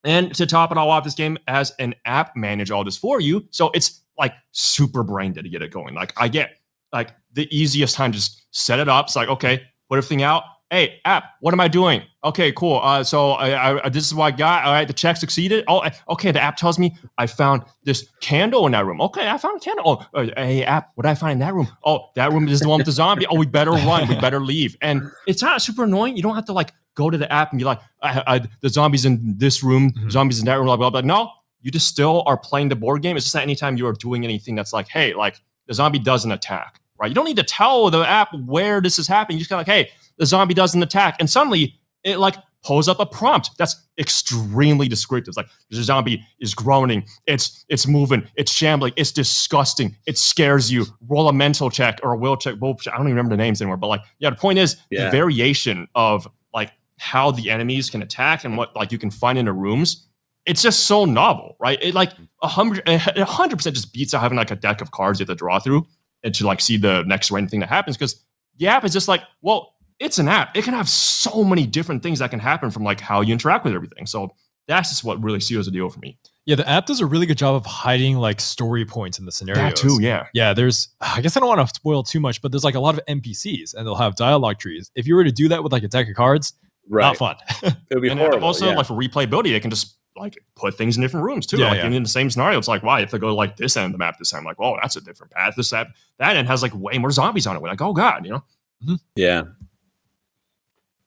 And to top it all off, this game has an app manage all this for you. So it's like super brain dead to get it going. Like I get like the easiest time, just set it up. It's like, okay, put everything out. Hey, app, what am I doing? Okay, cool. So I this is what I got. All right, the check succeeded. Oh, okay. The app tells me I found this candle in that room. Okay, I found a candle. Oh, hey, app, what did I find in that room? Oh, that room is the one with the zombie. Oh, we better run. We better leave. And it's not super annoying. You don't have to like go to the app and be like, the zombies in this room, zombies in that room, blah, blah, blah. No, you just still are playing the board game. It's just that anytime you are doing anything that's like, hey, like the zombie doesn't attack, right? You don't need to tell the app where this is happening. You just kind of like, hey, the zombie doesn't attack. And suddenly it like pulls up a prompt that's extremely descriptive. It's like the zombie is groaning. It's moving. It's shambling. It's disgusting. It scares you. Roll a mental check or a will check. I don't even remember the names anymore. But like, yeah, the point is the variation of like how the enemies can attack and what like you can find in the rooms. It's just so novel, right? It like 100% just beats out having like a deck of cards you have to draw through and to like see the next random thing that happens, because the app is just like, well, it's an app. It can have so many different things that can happen from like how you interact with everything. So that's just what really seals the deal for me. Yeah, the app does a really good job of hiding like story points in the scenarios. That too, yeah. Yeah, I guess I don't want to spoil too much, but there's like a lot of NPCs and they'll have dialogue trees. If you were to do that with like a deck of cards, not fun. It would be and horrible. Also, like for replayability, they can just like put things in different rooms too. Like in the same scenario, it's like, wow, you have to go like this end of the map this time. Like, oh, that's a different path. That end has like way more zombies on it. We're like, oh god, you know? Mm-hmm. Yeah.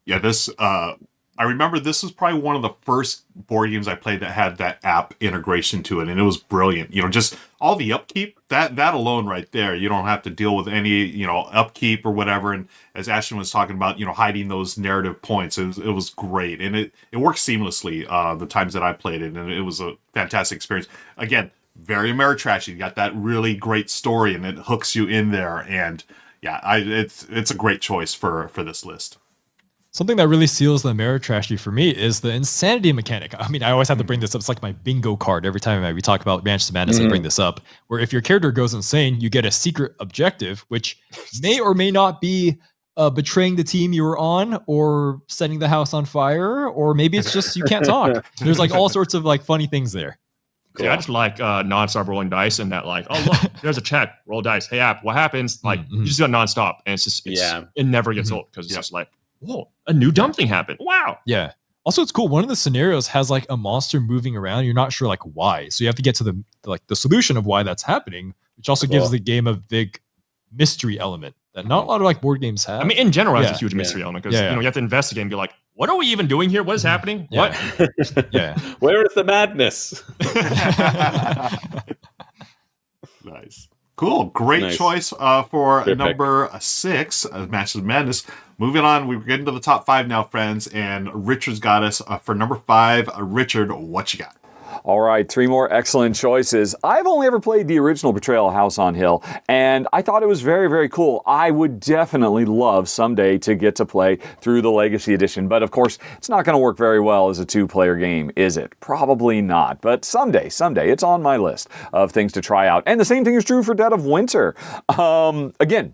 Yeah, this I remember this was probably one of the first board games I played that had that app integration to it, and it was brilliant. You know, just all the upkeep, that alone right there, you don't have to deal with any, you know, upkeep or whatever. And as Ashton was talking about, you know, hiding those narrative points, it was great. And it worked seamlessly the times that I played it, and it was a fantastic experience. Again, very Ameritrash. You got that really great story, and it hooks you in there. And yeah, it's a great choice for this list. Something that really seals the Ameritrashy for me is the insanity mechanic. I mean, I always have to bring this up. It's like my bingo card. Every time we talk about Mansions of Madness, I bring this up. Where if your character goes insane, you get a secret objective, which may or may not be betraying the team you were on, or setting the house on fire, or maybe it's just you can't talk. There's like all sorts of like funny things there. Cool. Yeah, I just like nonstop rolling dice, and that like, oh look, there's a check, roll dice. Hey app, what happens? Like you just do it nonstop, and it never gets old because it's just like, whoa, a new dumb thing happened. Wow. Yeah. Also, it's cool. One of the scenarios has like a monster moving around. You're not sure like why. So you have to get to the solution of why that's happening, which also gives the game a big mystery element that not a lot of like board games have. I mean, in general, it's a huge mystery element because you know, you have to investigate and be like, what are we even doing here? What is happening? What? Where is the madness? Nice. Cool. Great choice for number 6, Matches of Madness. Moving on, we're getting to the top 5 now, friends, and Richard's got us for number 5. Richard, what you got? All right, 3 more excellent choices. I've only ever played the original Betrayal House on Hill, and I thought it was very, very cool. I would definitely love someday to get to play through the Legacy Edition, but of course, it's not going to work very well as a 2-player game, is it? Probably not, but someday, it's on my list of things to try out. And the same thing is true for Dead of Winter. Again,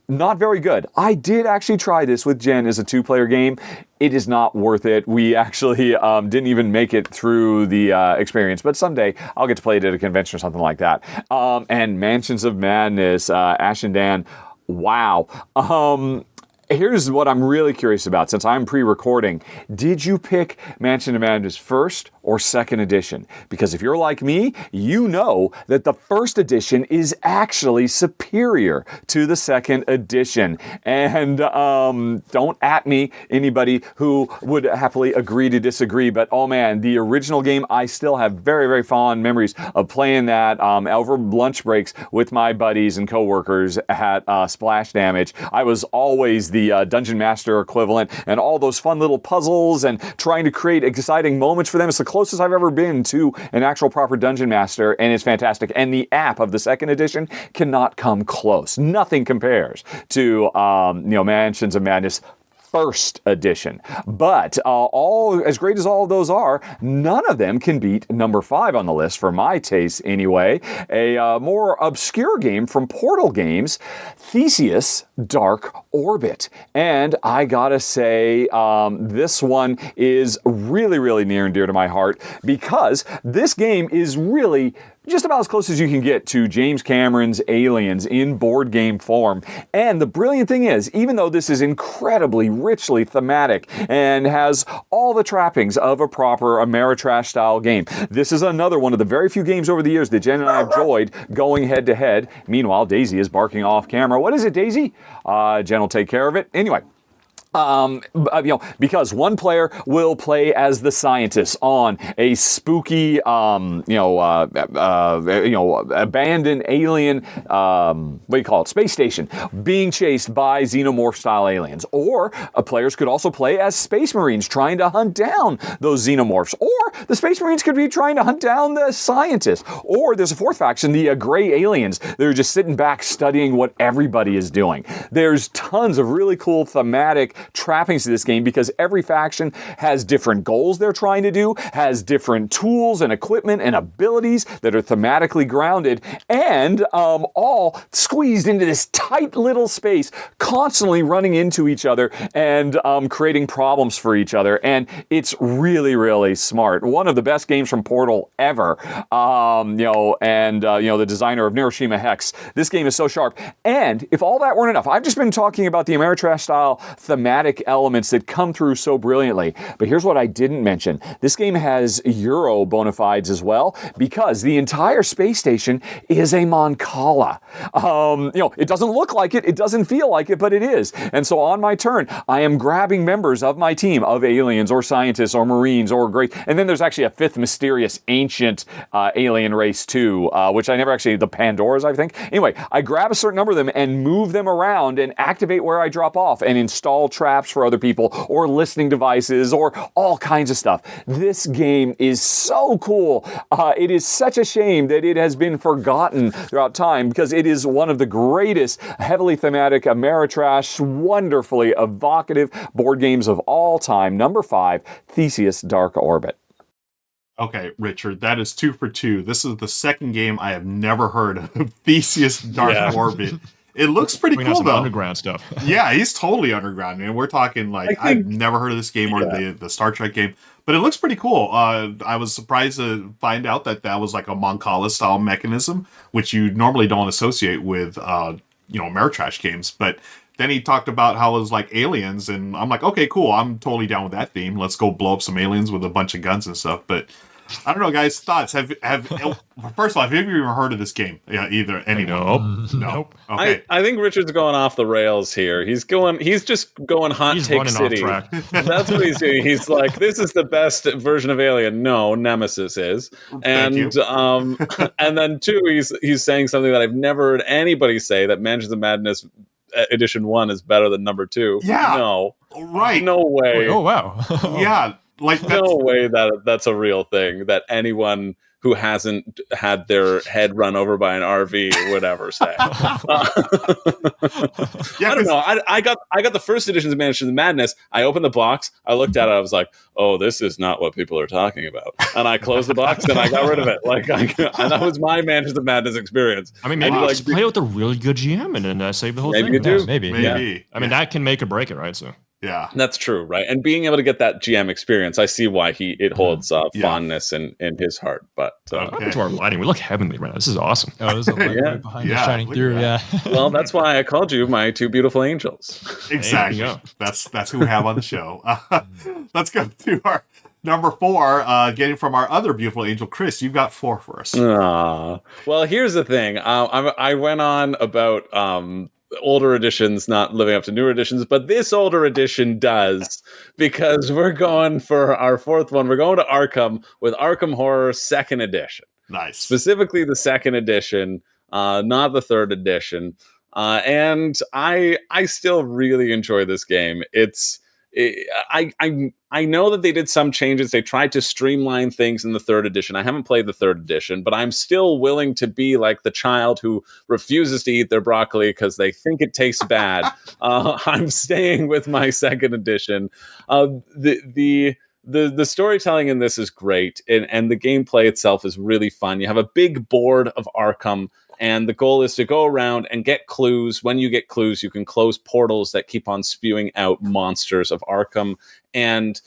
not very good. I did actually try this with Jen as a 2-player game. It is not worth it. We actually didn't even make it through the experience, but someday I'll get to play it at a convention or something like that. And Mansions of Madness, Ash and Dan, wow. Here's what I'm really curious about, since I'm pre-recording. Did you pick Mansion of Madness first or second edition? Because if you're like me, you know that the first edition is actually superior to the second edition. And don't at me, anybody who would happily agree to disagree, but oh man, the original game, I still have very, very fond memories of playing that over lunch breaks with my buddies and coworkers at Splash Damage. I was always the Dungeon Master equivalent, and all those fun little puzzles and trying to create exciting moments for them. It's the closest I've ever been to an actual proper Dungeon Master, and it's fantastic. And the app of the second edition cannot come close. Nothing compares to Mansions of Madness first edition. But all as great as all of those are, none of them can beat number 5 on the list, for my taste anyway. A more obscure game from Portal Games, Theseus Dark Orbit. And I gotta say, this one is really, really near and dear to my heart, because this game is really just about as close as you can get to James Cameron's Aliens in board game form. And the brilliant thing is, even though this is incredibly richly thematic and has all the trappings of a proper Ameritrash style game, this is another one of the very few games over the years that Jen and I have enjoyed going head to head. Meanwhile, Daisy is barking off camera. What is it, Daisy? Jen will take care of it. Anyway. Because one player will play as the scientist on a spooky, abandoned alien, space station, being chased by xenomorph-style aliens. Or players could also play as space marines trying to hunt down those xenomorphs. Or the space marines could be trying to hunt down the scientist. Or there's a fourth faction, the gray aliens. They're just sitting back studying what everybody is doing. There's tons of really cool thematic trappings to this game because every faction has different goals they're trying to do, has different tools and equipment and abilities that are thematically grounded, and all squeezed into this tight little space, constantly running into each other and creating problems for each other. And it's really, really smart. One of the best games from Portal ever. The designer of Neuroshima Hex. This game is so sharp. And if all that weren't enough, I've just been talking about the Ameritrash style thematic elements that come through so brilliantly. But here's what I didn't mention. This game has Euro bona fides as well, because the entire space station is a Mancala. It doesn't look like it, it doesn't feel like it, but it is. And so on my turn, I am grabbing members of my team of aliens or scientists or marines or great. And then there's actually a fifth mysterious ancient alien race too, which I never actually, the Pandoras, I think. Anyway, I grab a certain number of them and move them around and activate where I drop off and install traps for other people or listening devices or all kinds of stuff. This game is so cool. It is such a shame that it has been forgotten throughout time because it is one of the greatest heavily thematic Ameritrash, wonderfully evocative board games of all time. Number 5, Theseus Dark Orbit. Okay, Richard, that is 2 for 2. This is the second game I have never heard of. Theseus Dark Orbit. It looks pretty cool, though. Underground stuff. Yeah, he's totally underground. And we're talking like, I've never heard of this game or the Star Trek game, but it looks pretty cool. I was surprised to find out that was like a Mancala style mechanism, which you normally don't associate with, Ameritrash games. But then he talked about how it was like aliens, and I'm like, okay, cool. I'm totally down with that theme. Let's go blow up some aliens with a bunch of guns and stuff. But I don't know, guys. Thoughts? Have first of all, have you ever heard of this game? Yeah, either anyone? Nope. Okay. I think Richard's going off the rails here. He's just going hot He's take running city. off track. That's what he's doing. He's like, this is the best version of Alien. No, Nemesis is. And and then 2, he's saying something that I've never heard anybody say, that Mansions of Madness Edition 1 is better than number 2. Yeah. No. Right. No way. Oh, wow. Yeah. Like No way that's a real thing that anyone who hasn't had their head run over by an RV would ever say. Yeah, I don't know. I got the first edition of Mansions of Madness. I opened the box. I looked at it. I was like, oh, this is not what people are talking about. And I closed the box and I got rid of it. And that was my Mansions of Madness experience. I mean, maybe just play with a really good GM and then save the whole Maybe thing. you do. Yeah, maybe. Yeah. I mean, that can make or break it, right? So. Yeah, that's true, right? And being able to get that GM experience, I see why it holds fondness in his heart. But okay. To our lighting, we look heavenly right now. This is awesome. Oh, there's a light right behind us shining through. Yeah. Well, that's why I called you my 2 beautiful angels. Exactly. That's who we have on the show. Let's go to our number 4, getting from our other beautiful angel, Chris. You've got 4 for us. Well, here's the thing. I went on about older editions not living up to newer editions, but this older edition does, because we're going for our 4th one. We're going to Arkham with Arkham Horror 2nd edition. Nice. Specifically the 2nd edition, not the 3rd edition. And I still really enjoy this game. I know that they did some changes. They tried to streamline things in the 3rd edition. I haven't played the 3rd edition, but I'm still willing to be like the child who refuses to eat their broccoli because they think it tastes bad. I'm staying with my 2nd edition. The storytelling in this is great, and the gameplay itself is really fun. You have a big board of Arkham, And the goal is to go around and get clues. When you get clues, you can close portals that keep on spewing out monsters of Arkham. And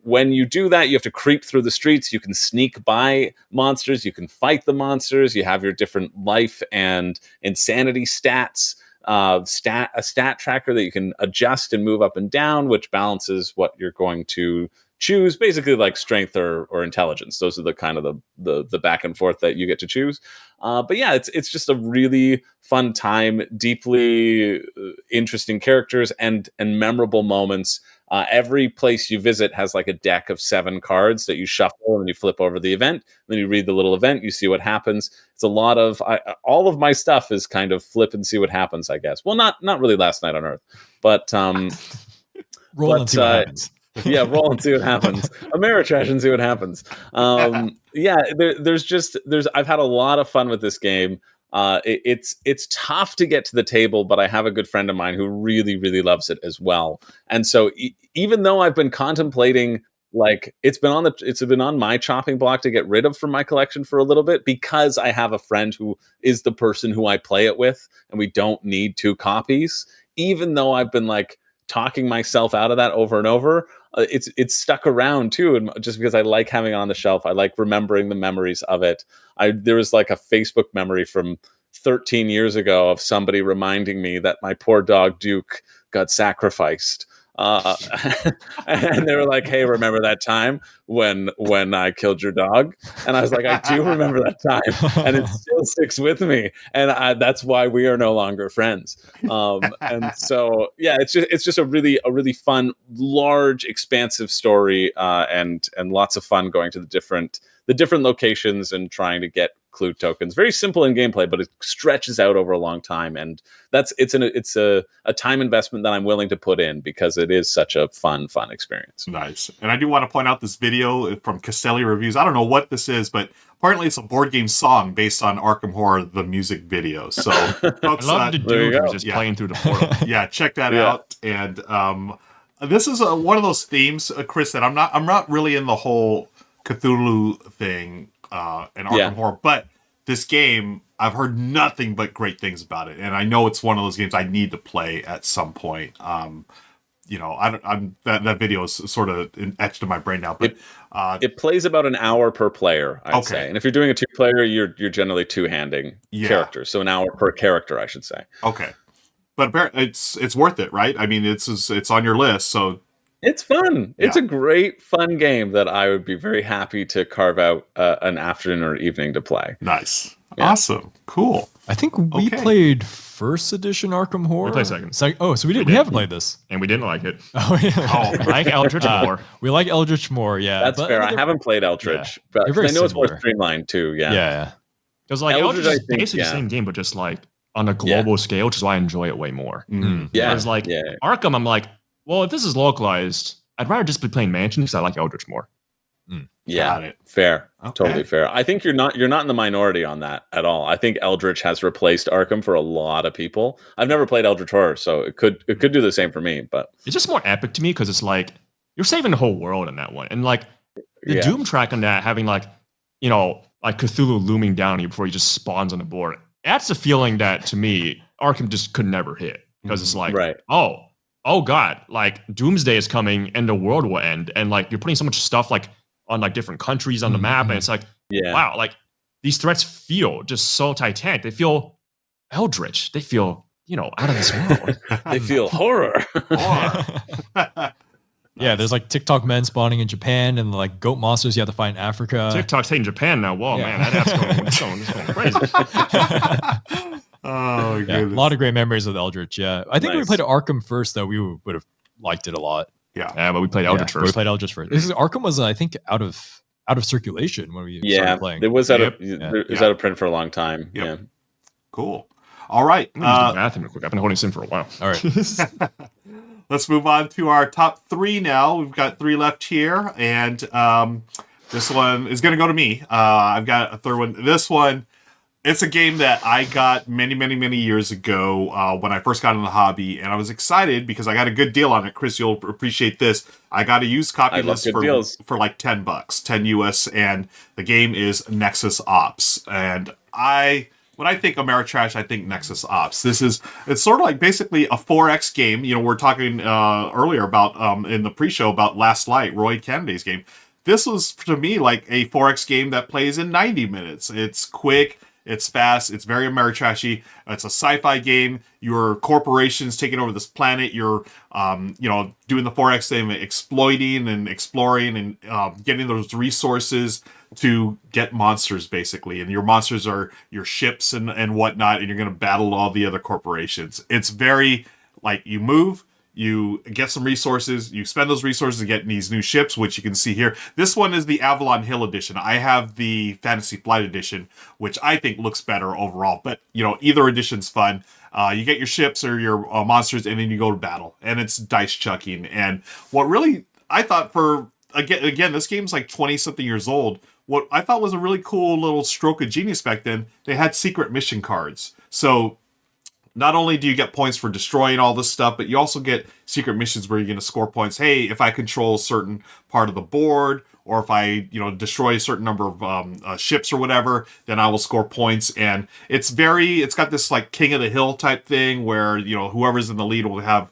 when you do that, you have to creep through the streets. You can sneak by monsters. You can fight the monsters. You have your different life and insanity stats. A stat tracker that you can adjust and move up and down, which balances what you're going to choose, basically like strength or intelligence. Those are the kind of the back and forth that you get to choose. But yeah, it's just a really fun time, deeply interesting characters and memorable moments. Every place you visit has like a deck of 7 cards that you shuffle and you flip over the event. Then you read the little event, you see what happens. It's a lot of all of my stuff is kind of flip and see what happens, I guess. Well, not really Last Night on Earth, but Roll and see what happens. Yeah, roll and see what happens. Ameritrash and see what happens. Yeah, there's I've had a lot of fun with this game. It's tough to get to the table, but I have a good friend of mine who really, really loves it as well. And so even though I've been contemplating, like it's been on my chopping block to get rid of from my collection for a little bit, because I have a friend who is the person who I play it with, and we don't need 2 copies. Even though I've been like talking myself out of that over and over, it's stuck around too, and just because I like having it on the shelf, I like remembering the memories of it. There was like a Facebook memory from 13 years ago of somebody reminding me that my poor dog Duke got sacrificed. And they were like, "Hey, remember that time when I killed your dog?" And I was like, "I do remember that time, and it still sticks with me, and that's why we are no longer friends." And so, yeah, it's just a really fun, large, expansive story, and lots of fun going to the different locations and trying to get clue tokens. Very simple in gameplay, but it stretches out over a long time, and it's a time investment that I'm willing to put in because it is such a fun experience. Nice. And I do want to point out this video from Castelli Reviews. I don't know what this is, but apparently it's a board game song based on Arkham Horror, the music video. So folks, I love the dude who's just playing through the portal. Yeah, check that out. And this is one of those themes, Chris, that I'm not really in the whole Cthulhu thing and Arkham Horror, but this game, I've heard nothing but great things about it, and I know it's one of those games I need to play at some point. That video is sort of etched in my brain now, but it plays about an hour per player, I'd say. And if you're doing a 2-player, you're generally two-handing characters, so an hour per character, I should say. Okay, but it's worth it, right? I mean, it's on your list, so. It's fun. Yeah. It's a great, fun game that I would be very happy to carve out an afternoon or evening to play. Nice. Yeah. Awesome. Cool. I think we played first edition Arkham Horror. We played second. So we haven't played this. And we didn't like it. Oh, yeah. We like Eldritch more. We like Eldritch more, yeah. That's fair. I haven't played Eldritch, but I know it's more streamlined too, yeah. Yeah. Because like Eldritch is basically the same game, but just like on a global scale, which is why I enjoy it way more. Mm-hmm. Yeah. Whereas like Arkham, I'm like, well, if this is localized, I'd rather just be playing Mansion because I like Eldritch more. Yeah, got it. Fair. Okay. Totally fair. I think you're not in the minority on that at all. I think Eldritch has replaced Arkham for a lot of people. I've never played Eldritch Horror, so it could do the same for me. But it's just more epic to me because it's like you're saving the whole world in that one, and like the Doom track on that having like like Cthulhu looming down on you before he just spawns on the board. That's a feeling that to me Arkham just could never hit because it's like oh god, like Doomsday is coming and the world will end, and like you're putting so much stuff like on like different countries on the map, and it's like wow, like these threats feel just so titanic. They feel eldritch. They feel out of this world. They feel horror. Yeah, there's like TikTok men spawning in Japan and like goat monsters you have to find in Africa. TikTok's hating Japan now. Whoa, man, that's going crazy. Oh, yeah, a lot of great memories with Eldritch. Yeah, I think when we played Arkham first, though, we would have liked it a lot. Yeah, but we played Eldritch first. We played Eldritch first. Arkham was, I think, out of circulation when we started playing. It was out of print for a long time. Yep. Yeah, cool. All right, I'm gonna use the bathroom real quick. I've been holding this in for a while. All right. Let's move on to our top 3 now. We've got 3 left here, and this one is going to go to me. I've got a third one. This one, it's a game that I got many, many, many years ago when I first got in the hobby, and I was excited because I got a good deal on it. Chris, you'll appreciate this. I got a used copy of this for like $10, 10 US, and the game is Nexus Ops. And I when I think Ameritrash, I think Nexus Ops. It's sort of like basically a 4X game. You know, we're talking earlier about in the pre-show about Last Light, Roy Kennedy's game. This was to me like a 4X game that plays in 90 minutes. It's quick, it's fast, it's very Ameritrashy. It's a sci-fi game. Your corporation's taking over this planet. You're doing the 4X thing, exploiting and exploring and getting those resources to get monsters, basically. And your monsters are your ships and whatnot, and you're going to battle all the other corporations. It's very, like, you move, you get some resources, you spend those resources to get these new ships, which you can see here. This one is the Avalon Hill edition. I have the Fantasy Flight edition, which I think looks better overall. But, either edition's fun. You get your ships or your monsters, and then you go to battle. And it's dice chucking. And what really, I thought again, this game's like 20-something years old. What I thought was a really cool little stroke of genius back then, they had secret mission cards. So not only do you get points for destroying all this stuff, but you also get secret missions where you're going to score points. Hey, if I control a certain part of the board, or if I, destroy a certain number of ships or whatever, then I will score points. And it's got this like King of the Hill type thing where, whoever's in the lead will have,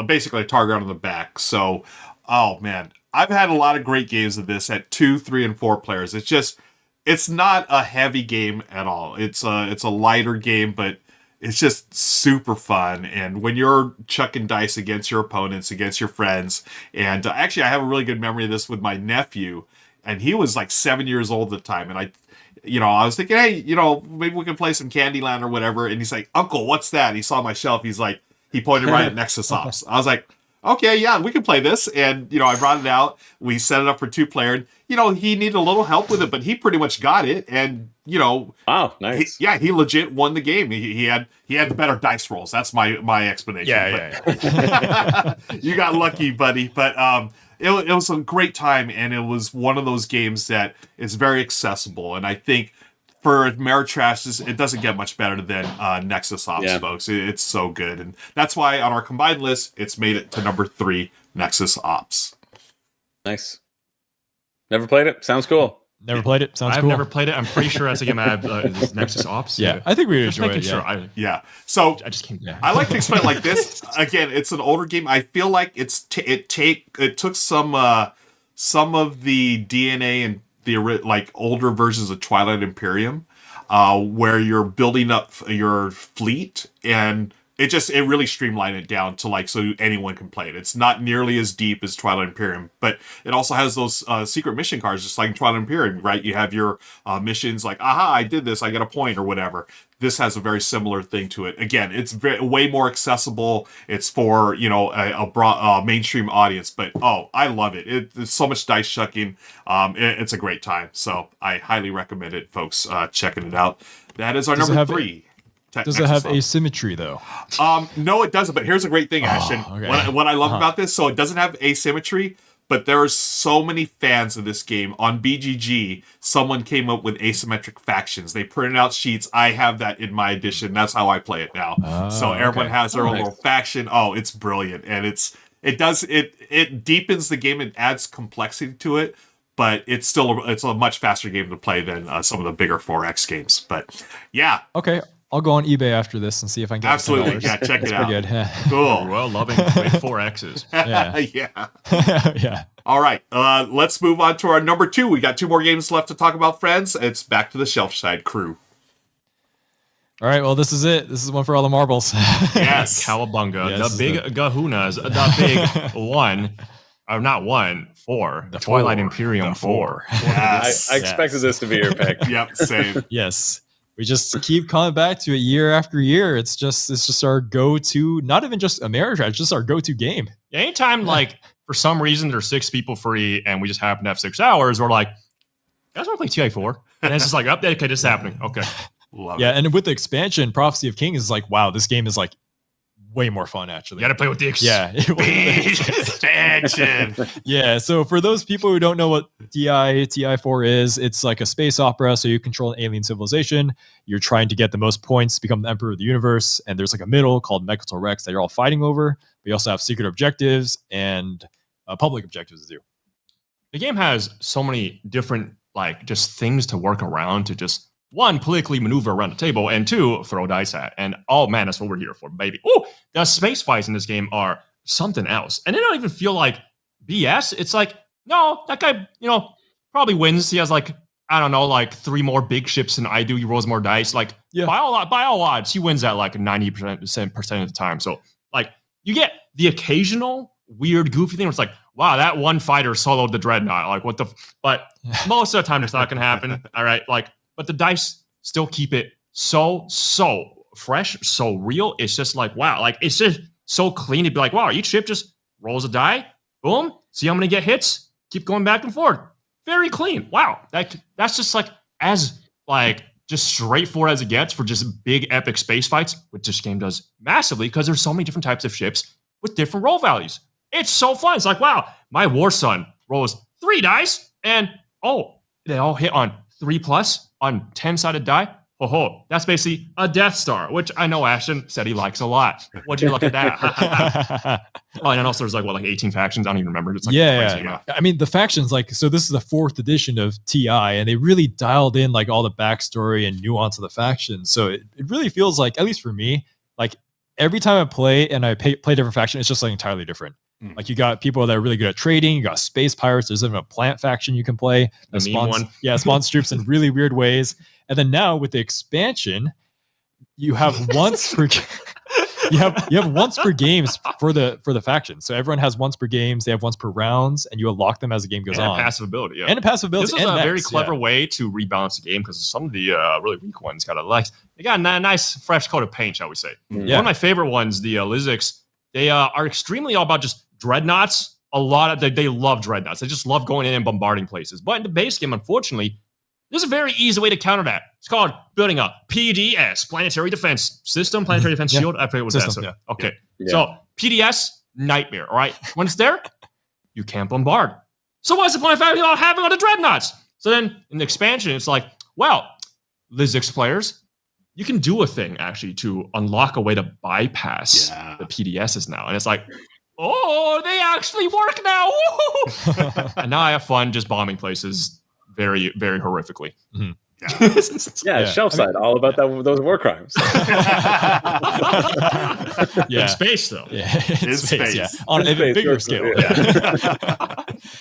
basically a target on the back. So, oh man, I've had a lot of great games of this at 2, 3, and 4 players. It's not a heavy game at all. It's a lighter game, but it's just super fun. And when you're chucking dice against your opponents, against your friends, and actually I have a really good memory of this with my nephew, and he was like 7 years old at the time. And I was thinking, hey, maybe we can play some Candyland or whatever. And he's like, Uncle, what's that? And he saw my shelf. He pointed right at Nexus Ops. I was like, okay, yeah, we can play this. And, I brought it out. We set it up for 2-player. He needed a little help with it, but he pretty much got it. And, wow, nice. He legit won the game. He had the better dice rolls. That's my explanation. Yeah. You got lucky, buddy. But it was a great time, and it was one of those games that is very accessible. And I think for Ameritrash, it doesn't get much better than Nexus Ops, folks. It's so good. And that's why on our combined list, it's made it to number 3, Nexus Ops. Nice. Never played it? Sounds cool. Never played it? Sounds cool. I've never played it. I'm pretty sure that's a game I have. Is Nexus Ops? Yeah, I think we would just enjoy making it. sure. Yeah. So I just can't. Yeah. I like to explain it like this. Again, it's an older game. I feel like it took some of the DNA and the like older versions of Twilight Imperium, where you're building up your fleet, and it really streamlined it down to like so anyone can play it. It's not nearly as deep as Twilight Imperium, but it also has those secret mission cards, just like in Twilight Imperium, right? You have your missions like, aha, I did this, I get a point or whatever. This has a very similar thing to it. Again, it's way more accessible. It's for, a broad mainstream audience, but I love it. There's so much dice chucking. It's a great time. So I highly recommend it, folks, checking it out. That is our number 3. Does it have asymmetry though? No, it doesn't. But here's a great thing, Ashton. Okay. What I love about this, so it doesn't have asymmetry, but there are so many fans of this game. On BGG, someone came up with asymmetric factions. They printed out sheets. I have that in my edition. That's how I play it now. So everyone has their own little faction. Oh, it's brilliant. And it deepens the game and adds complexity to it. But it's a much faster game to play than some of the bigger 4X games. But yeah. Okay. I'll go on eBay after this and see if I can get absolutely. $10. Yeah, check it out. Pretty good. Cool. Well, loving with 4Xs. Yeah. Yeah. Yeah. All right. Let's move on to our number 2. We got 2 more games left to talk about, friends. It's back to the Shelfside crew. All right. Well, this is it. This is one for all the marbles. Yes. Cowabunga. Yes, the big gahunas. The big one. Not one. 4. The Twilight Imperium 4. Yes. I expected this to be your pick. Yep. Same. Yes. We just keep coming back to it year after year. It's just our go-to, not even just Ameritrash, it's just our go-to game. Anytime, like, for some reason, there's 6 people free and we just happen to have 6 hours, we're like, you guys want to play TI4? And it's just like, okay, this is happening. Okay. Love Yeah, it. and with the expansion, Prophecy of Kings is like, wow, this game is like way more fun, actually. You got to play with the Expansion. Yeah, so for those people who don't know what TI4 is, it's like a space opera. So you control an alien civilization. You're trying to get the most points to become the emperor of the universe. And there's like a middle called Megator Rex that you're all fighting over. We also have secret objectives and public objectives to do. The game has so many different, like, just things to work around to just one, politically maneuver around the table, and two, throw dice at. And oh man, that's what we're here for, baby. Oh, the space fights in this game are something else. And they don't even feel like BS. It's like, no, that guy, probably wins. He has like, I don't know, like 3 more big ships than I do. He rolls more dice. Like by all odds, he wins at like 90% of the time. So like you get the occasional weird, goofy thing where it's like, wow, that one fighter soloed the dreadnought. Like what the? But most of the time, it's not gonna happen. All right, like, but the dice still keep it so fresh, so real. It's just like wow, like it's just so clean to be like wow, each ship just rolls a die, boom, see how many get hits, keep going back and forth. Very clean. Wow, that's just like as like just straightforward as it gets for just big epic space fights, which this game does massively because there's so many different types of ships with different roll values. It's so fun. It's like, wow, my War Sun rolls 3 dice and, they all hit on 3+ on 10-sided die. Oh, that's basically a Death Star, which I know Ashton said he likes a lot. What'd you look at that? And also there's like 18 factions. I don't even remember. It's like yeah. I mean, the factions, like, so this is the 4th edition of TI, and they really dialed in like all the backstory and nuance of the factions. So it really feels like, at least for me, like every time I play and I play different faction, it's just like entirely different. Like you got people that are really good at trading. You got space pirates. There's even a plant faction you can play. Spawns troops in really weird ways. And then now with the expansion, you have once per you have once per games for the faction. So everyone has once per games. They have once per rounds, and you unlock them as the game goes on. And passive ability, yeah. And a passive ability. This is a very clever way to rebalance the game because some of the really weak ones got a nice fresh coat of paint, shall we say? Yeah. One of my favorite ones, the Lizics, they are extremely all about just dreadnoughts. They love dreadnoughts. They just love going in and bombarding places. But in the base game, unfortunately, there's a very easy way to counter that. It's called building a PDS, Planetary Defense System, Planetary Defense Shield. I forget what that is. Okay. Yeah. So PDS, nightmare, all right? When it's there, you can't bombard. So what's the point of having all the dreadnoughts? So then in the expansion, it's like, well, Lizics players, you can do a thing actually to unlock a way to bypass the PDSs now. And it's like, they actually work now. And now I have fun just bombing places very, very horrifically. Mm-hmm. Shelf side, all about those war crimes. In space, though. In space. Yeah. On a bigger scale.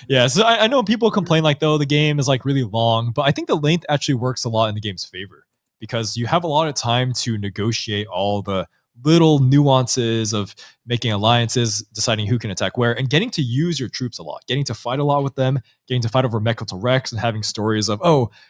Yeah. So I know people complain like, though, the game is like really long, but I think the length actually works a lot in the game's favor because you have a lot of time to negotiate all the little nuances of making alliances, deciding who can attack where, and getting to use your troops a lot, getting to fight a lot with them, getting to fight over Mechal Rex and having stories of,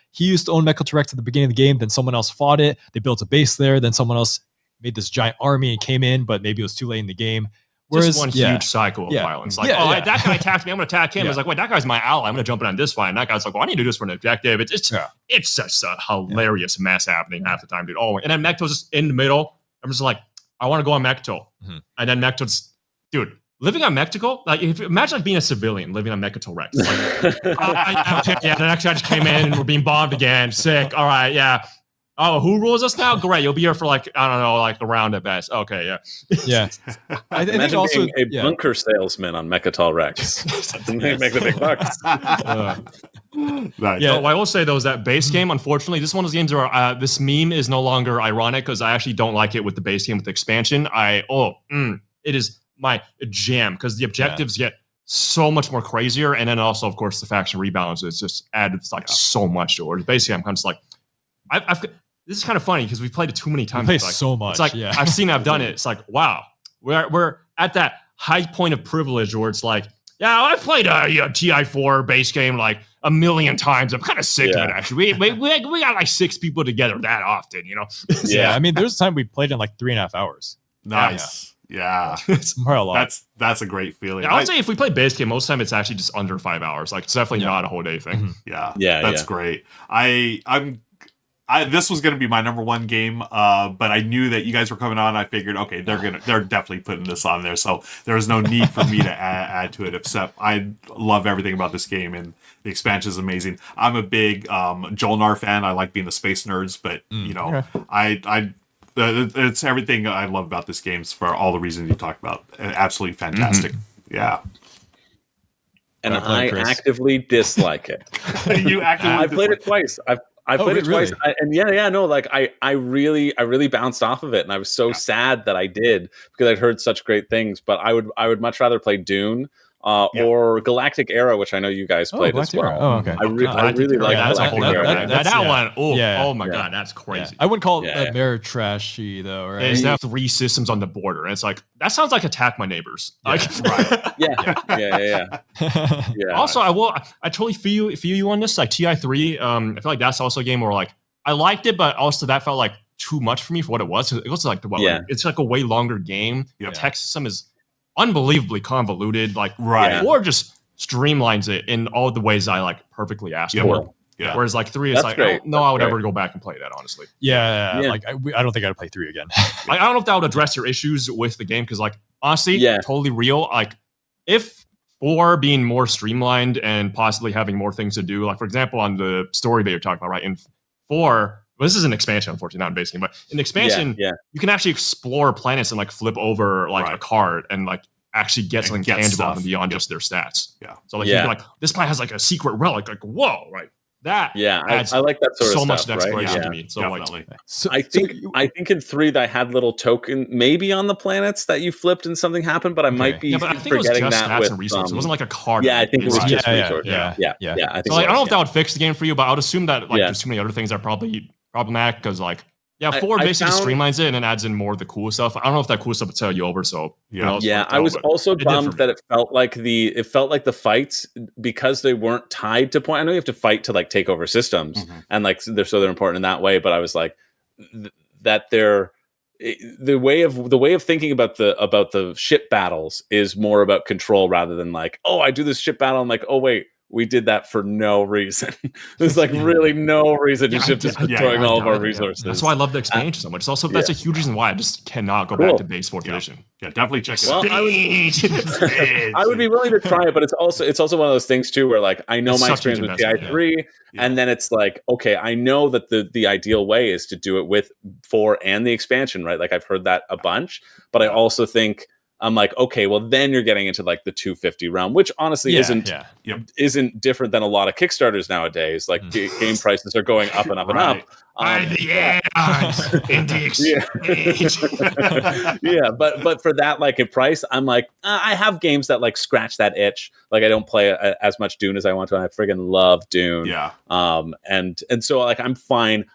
he used to own Mechal Rex at the beginning of the game, then someone else fought it, they built a base there, then someone else made this giant army and came in, but maybe it was too late in the game. Whereas, just one huge cycle of violence. Like, that guy attacked me, I'm going to attack him. It's like, wait, that guy's my ally. I'm going to jump in on this fight. And that guy's like, well, I need to do this for an objective. It's just a hilarious mess happening half the time, dude. And then Mechto's just in the middle. I'm just like, I want to go on Mechto. Mm-hmm. And then Mechto's, dude, living on Mechto, like imagine like being a civilian living on Mechto Rex. Like, the next guy just came in and we're being bombed again. Sick. All right, yeah. Oh, who rules us now? Great. You'll be here for like, I don't know, like a round at best. Okay, yeah. Yeah. I think also being a bunker salesman on Mechatol Rex. They make the big bucks. Nice. Yeah, what I will say though is that base game, unfortunately, this is one of those games where this meme is no longer ironic because I actually don't like it with the base game with the expansion. It is my jam because the objectives get so much more crazier, and then also, of course, the faction rebalances just add like so much to it. Basically, I'm kind of just like, this is kind of funny because we've played it too many times. We play so much. It's like I've seen, I've done it. It's like, wow, we're at that high point of privilege where it's like, yeah, I've played a TI4 base game like a million times. I'm kind of sick of it, actually. We got like 6 people together that often, you know? I mean, there's a time we played in like 3.5 hours. Nice. Yeah. It's more a lot. That's a great feeling. Yeah, I would say if we play base game, most of the time it's actually just under 5 hours. Like, it's definitely not a whole day thing. Mm-hmm. That's great. This was going to be my number one game, but I knew that you guys were coming on. I figured, okay, they're definitely putting this on there, so there was no need for me to add to it. Except I love everything about this game, and the expansion is amazing. I'm a big Jolnar fan. I like being the space nerds, but it's everything I love about this game for all the reasons you talked about. Absolutely fantastic. Mm-hmm. Yeah. And I actively dislike it. You actively I played it twice. I played it twice, really? I really bounced off of it, and I was so sad that I did because I'd heard such great things. But I would much rather play Dune or Galactic Era, which I know you guys played as Galactic Era. well. Oh, okay. I really like that's a whole Galactic Era. different. That one. Oh, Yeah. oh my god, that's crazy. I wouldn't call it Ameritrashy though, right? They have 3 systems on the border, and it's like that sounds like Attack My Neighbors. Like, Yeah. Also, I totally feel you on this. Like TI3, I feel like that's also a game where like I liked it, but also that felt like too much for me for what it was. It was like it's like a way longer game. Yep. The tech system is unbelievably convoluted. Like Right. 4 just streamlines it in all the ways I like perfectly asked for. Yeah. Whereas like 3 is That's like great. I don't know I would That's ever go back and play that honestly. Yeah. Yeah. Like I don't think I'd play 3 again. Like, I don't know if that would address your issues with the game because like honestly, totally real. Like if 4 being more streamlined and possibly having more things to do, like for example on the story that you're talking about, right? In 4, well, this is an expansion, unfortunately, not a base game, but in the expansion, you can actually explore planets and like flip over like a card and like actually get something tangible out of them beyond just their stats. Yeah. So like you can like this planet has like a secret relic, like whoa, right? That I like that sort of so stuff, much exploration right? to me. So Definitely. like So, I think in 3 that had little token maybe on the planets that you flipped and something happened, but I might be but I think it was forgetting just that stats with and resources. It wasn't like a card. I think it was just resources. Yeah. I think So like, I don't know if that would fix the game for you, but I would assume that like there's too many other things that are probably problematic because like 4 basically streamlines it and then adds in more of the cool stuff. I don't know if that cool stuff would tell you over. So I was also bummed that it felt like the fights, because they weren't tied to point. I know you have to fight to like take over systems and like they're important in that way. But I was like that the way of thinking about the ship battles is more about control rather than like, oh, I do this ship battle and like, oh wait, we did that for no reason. There's like really no reason. Just destroying all of our resources. That's why I love the expansion so much. It's also that's a huge reason why I just cannot go back to base 4th edition. Yeah, definitely check it Well, out. I would be willing to try it, but it's also one of those things too where like I know my experience with TI3, and then it's like, okay, I know that the ideal way is to do it with 4 and the expansion, right? Like I've heard that a bunch, but I also think I'm like, okay, well then you're getting into like the 250 realm, which honestly isn't different than a lot of Kickstarters nowadays. Like game prices are going up and up and up. The ads in the exchange. But for that like a price, I'm like, I have games that like scratch that itch. Like I don't play as much Dune as I want to. And I friggin' love Dune. Yeah. And so like I'm fine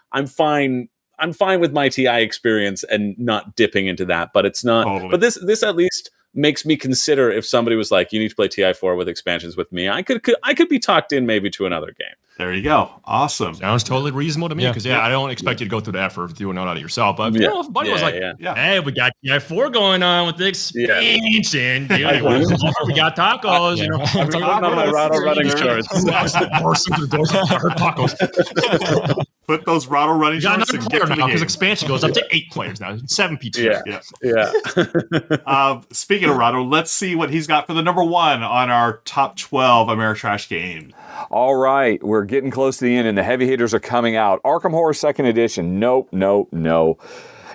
with my TI experience and not dipping into that, but it's not. Totally. But this at least makes me consider if somebody was like, you need to play TI4 with expansions with me, I could be talked in maybe to another game. There you go. Awesome. Sounds totally reasonable to me because I don't expect you to go through the effort of doing all that yourself. But you know, if Buddy was like, hey, we got TI4 going on with the expansion. Dude. We got tacos. You know, I'm talking about my Rahdo running shorts. Tacos. Put those Rahdo running shorts and get to the now because game. expansion goes up to 8 players now. 7 P2. Speaking of Rahdo, let's see what he's got for the number 1 on our top 12 Ameritrash games. All right, we're getting close to the end and the heavy hitters are coming out. Arkham Horror 2nd Edition. Nope.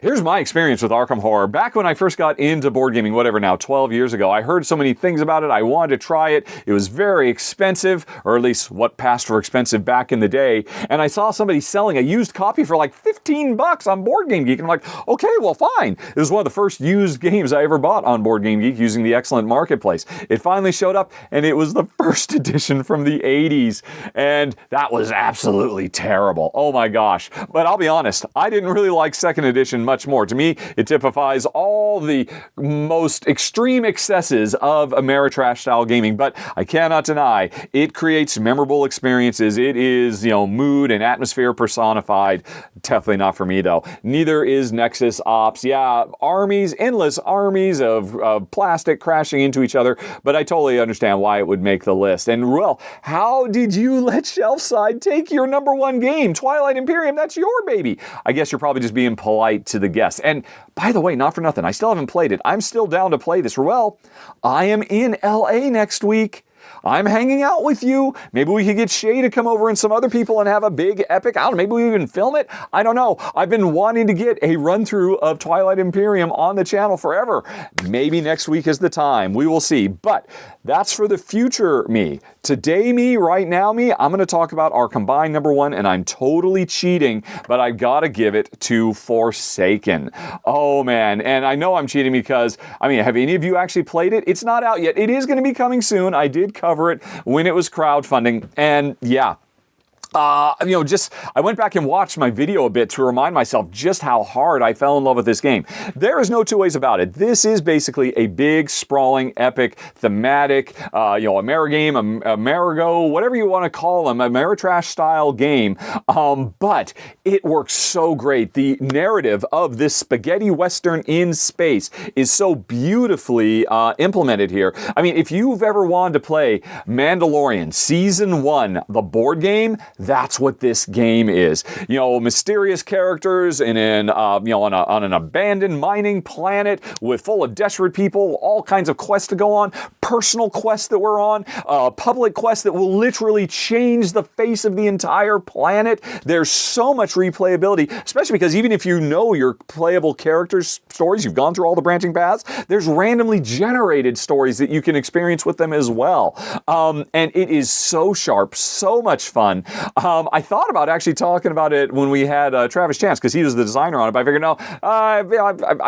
Here's my experience with Arkham Horror. Back when I first got into board gaming, 12 years ago, I heard so many things about it. I wanted to try it. It was very expensive, or at least what passed for expensive back in the day. And I saw somebody selling a used copy for like $15 on Board Game Geek. And I'm like, okay, well, fine. It was one of the first used games I ever bought on Board Game Geek using the excellent marketplace. It finally showed up, and it was the first edition from the 80s. And that was absolutely terrible. Oh my gosh. But I'll be honest, I didn't really like 2nd edition much more. To me, it typifies all the most extreme excesses of Ameritrash style gaming, but I cannot deny it creates memorable experiences. It is, mood and atmosphere personified. Definitely not for me though. Neither is Nexus Ops. Yeah, endless armies of plastic crashing into each other, but I totally understand why it would make the list. And well, how did you let Shelfside take your number 1 game? Twilight Imperium, that's your baby. I guess you're probably just being polite to the guests. And by the way, not for nothing, I still haven't played it. I'm still down to play this. Well, I am in LA next week. I'm hanging out with you. Maybe we could get Shay to come over and some other people and have a big epic, I don't know, maybe we even film it. I don't know. I've been wanting to get a run through of Twilight Imperium on the channel forever. Maybe next week is the time. We will see. But that's for the future me. Today me, right now me, I'm going to talk about our combined number one, and I'm totally cheating, but I've got to give it to Forsaken. Oh man, and I know I'm cheating because, I mean, have any of you actually played it? It's not out yet. It is going to be coming soon. I did cover it when it was crowdfunding, and yeah. I went back and watched my video a bit to remind myself just how hard I fell in love with this game. There is no two ways about it. This is basically a big, sprawling, epic, thematic, Amerigame, Amerigo, whatever you want to call them, Ameritrash style game. But it works so great. The narrative of this spaghetti western in space is so beautifully implemented here. I mean, if you've ever wanted to play Mandalorian Season 1, the board game, that's what this game is. Mysterious characters on an abandoned mining planet full of desperate people, all kinds of quests to go on, personal quests that we're on, public quests that will literally change the face of the entire planet. There's so much replayability, especially because even if you know your playable characters' stories, you've gone through all the branching paths, there's randomly generated stories that you can experience with them as well. And it is so sharp, so much fun. I thought about actually talking about it when we had Travis Chance, because he was the designer on it, but I figured, no, I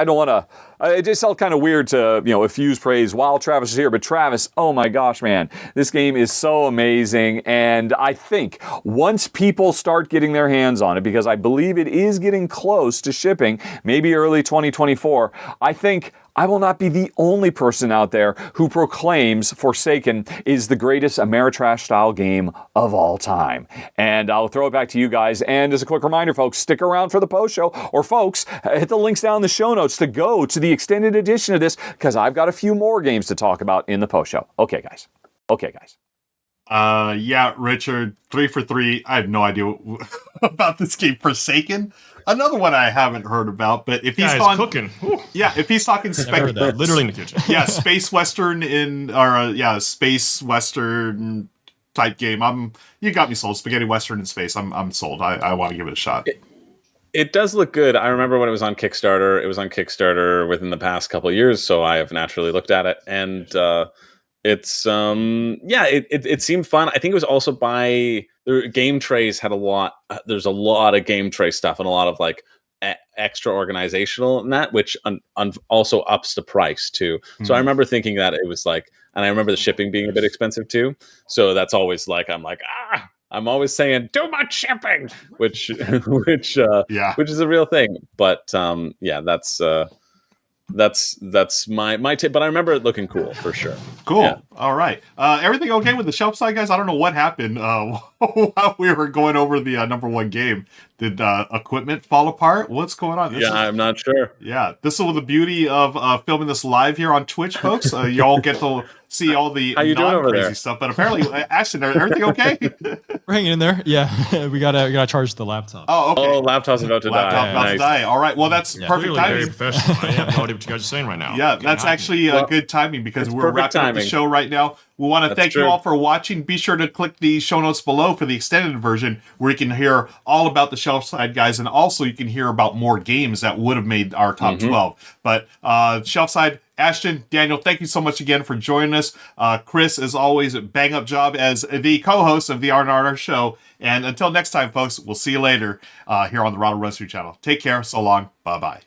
don't want to. It just felt kind of weird to, effuse praise while Travis is here. But Travis, oh my gosh, man, this game is so amazing. And I think once people start getting their hands on it, because I believe it is getting close to shipping, maybe early 2024, I think I will not be the only person out there who proclaims Forsaken is the greatest Ameritrash-style game of all time. And I'll throw it back to you guys. And as a quick reminder, folks, stick around for the post-show. Or, folks, hit the links down in the show notes to go to the extended edition of this, because I've got a few more games to talk about in the post-show. Okay, guys. Yeah, Richard, 3 for 3. I have no idea about this game, Forsaken. Another one I haven't heard about, but if he's cooking, yeah, if he's talking literally in the kitchen, yeah, space western space western type game. You got me sold. Spaghetti western in space. I'm sold. I want to give it a shot. It does look good. I remember when it was on Kickstarter. It was on Kickstarter within the past couple of years, so I have naturally looked at it, and it's it seemed fun. I think it was also by Game Trays had a lot. There's a lot of Game Tray stuff and a lot of like extra organizational and that, which also ups the price too. So I remember thinking that it was like, and I remember the shipping being a bit expensive too. So that's always like, I'm always saying too much shipping, which is a real thing. But that's my tip, but I remember it looking cool for sure. Cool. Yeah. All right. Everything okay with the shelf side, guys? I don't know what happened while we were going over the number one game. Did equipment fall apart? What's going on? I'm not sure. Yeah, this is the beauty of filming this live here on Twitch, folks. You all get to see all the non-crazy stuff. But apparently, Ashton, everything okay? We're hanging in there. Yeah, we gotta charge the laptop. Oh, okay. Oh, laptop's about to die. All right. Well, that's perfect timing. Very professional. I have no idea what you guys are saying right now. Yeah, that's actually good timing because we're wrapping up the show right now. We want to thank you all for watching. Be sure to click the show notes below for the extended version where you can hear all about the shelf side guys, and also you can hear about more games that would have made our top 12. But shelf side, Ashton, Daniel, thank you so much again for joining us. Chris, as always, bang up job as the co-host of the R&R&R Show. And until next time, folks, we'll see you later here on the Rahdo Runs Through channel. Take care. So long. Bye-bye.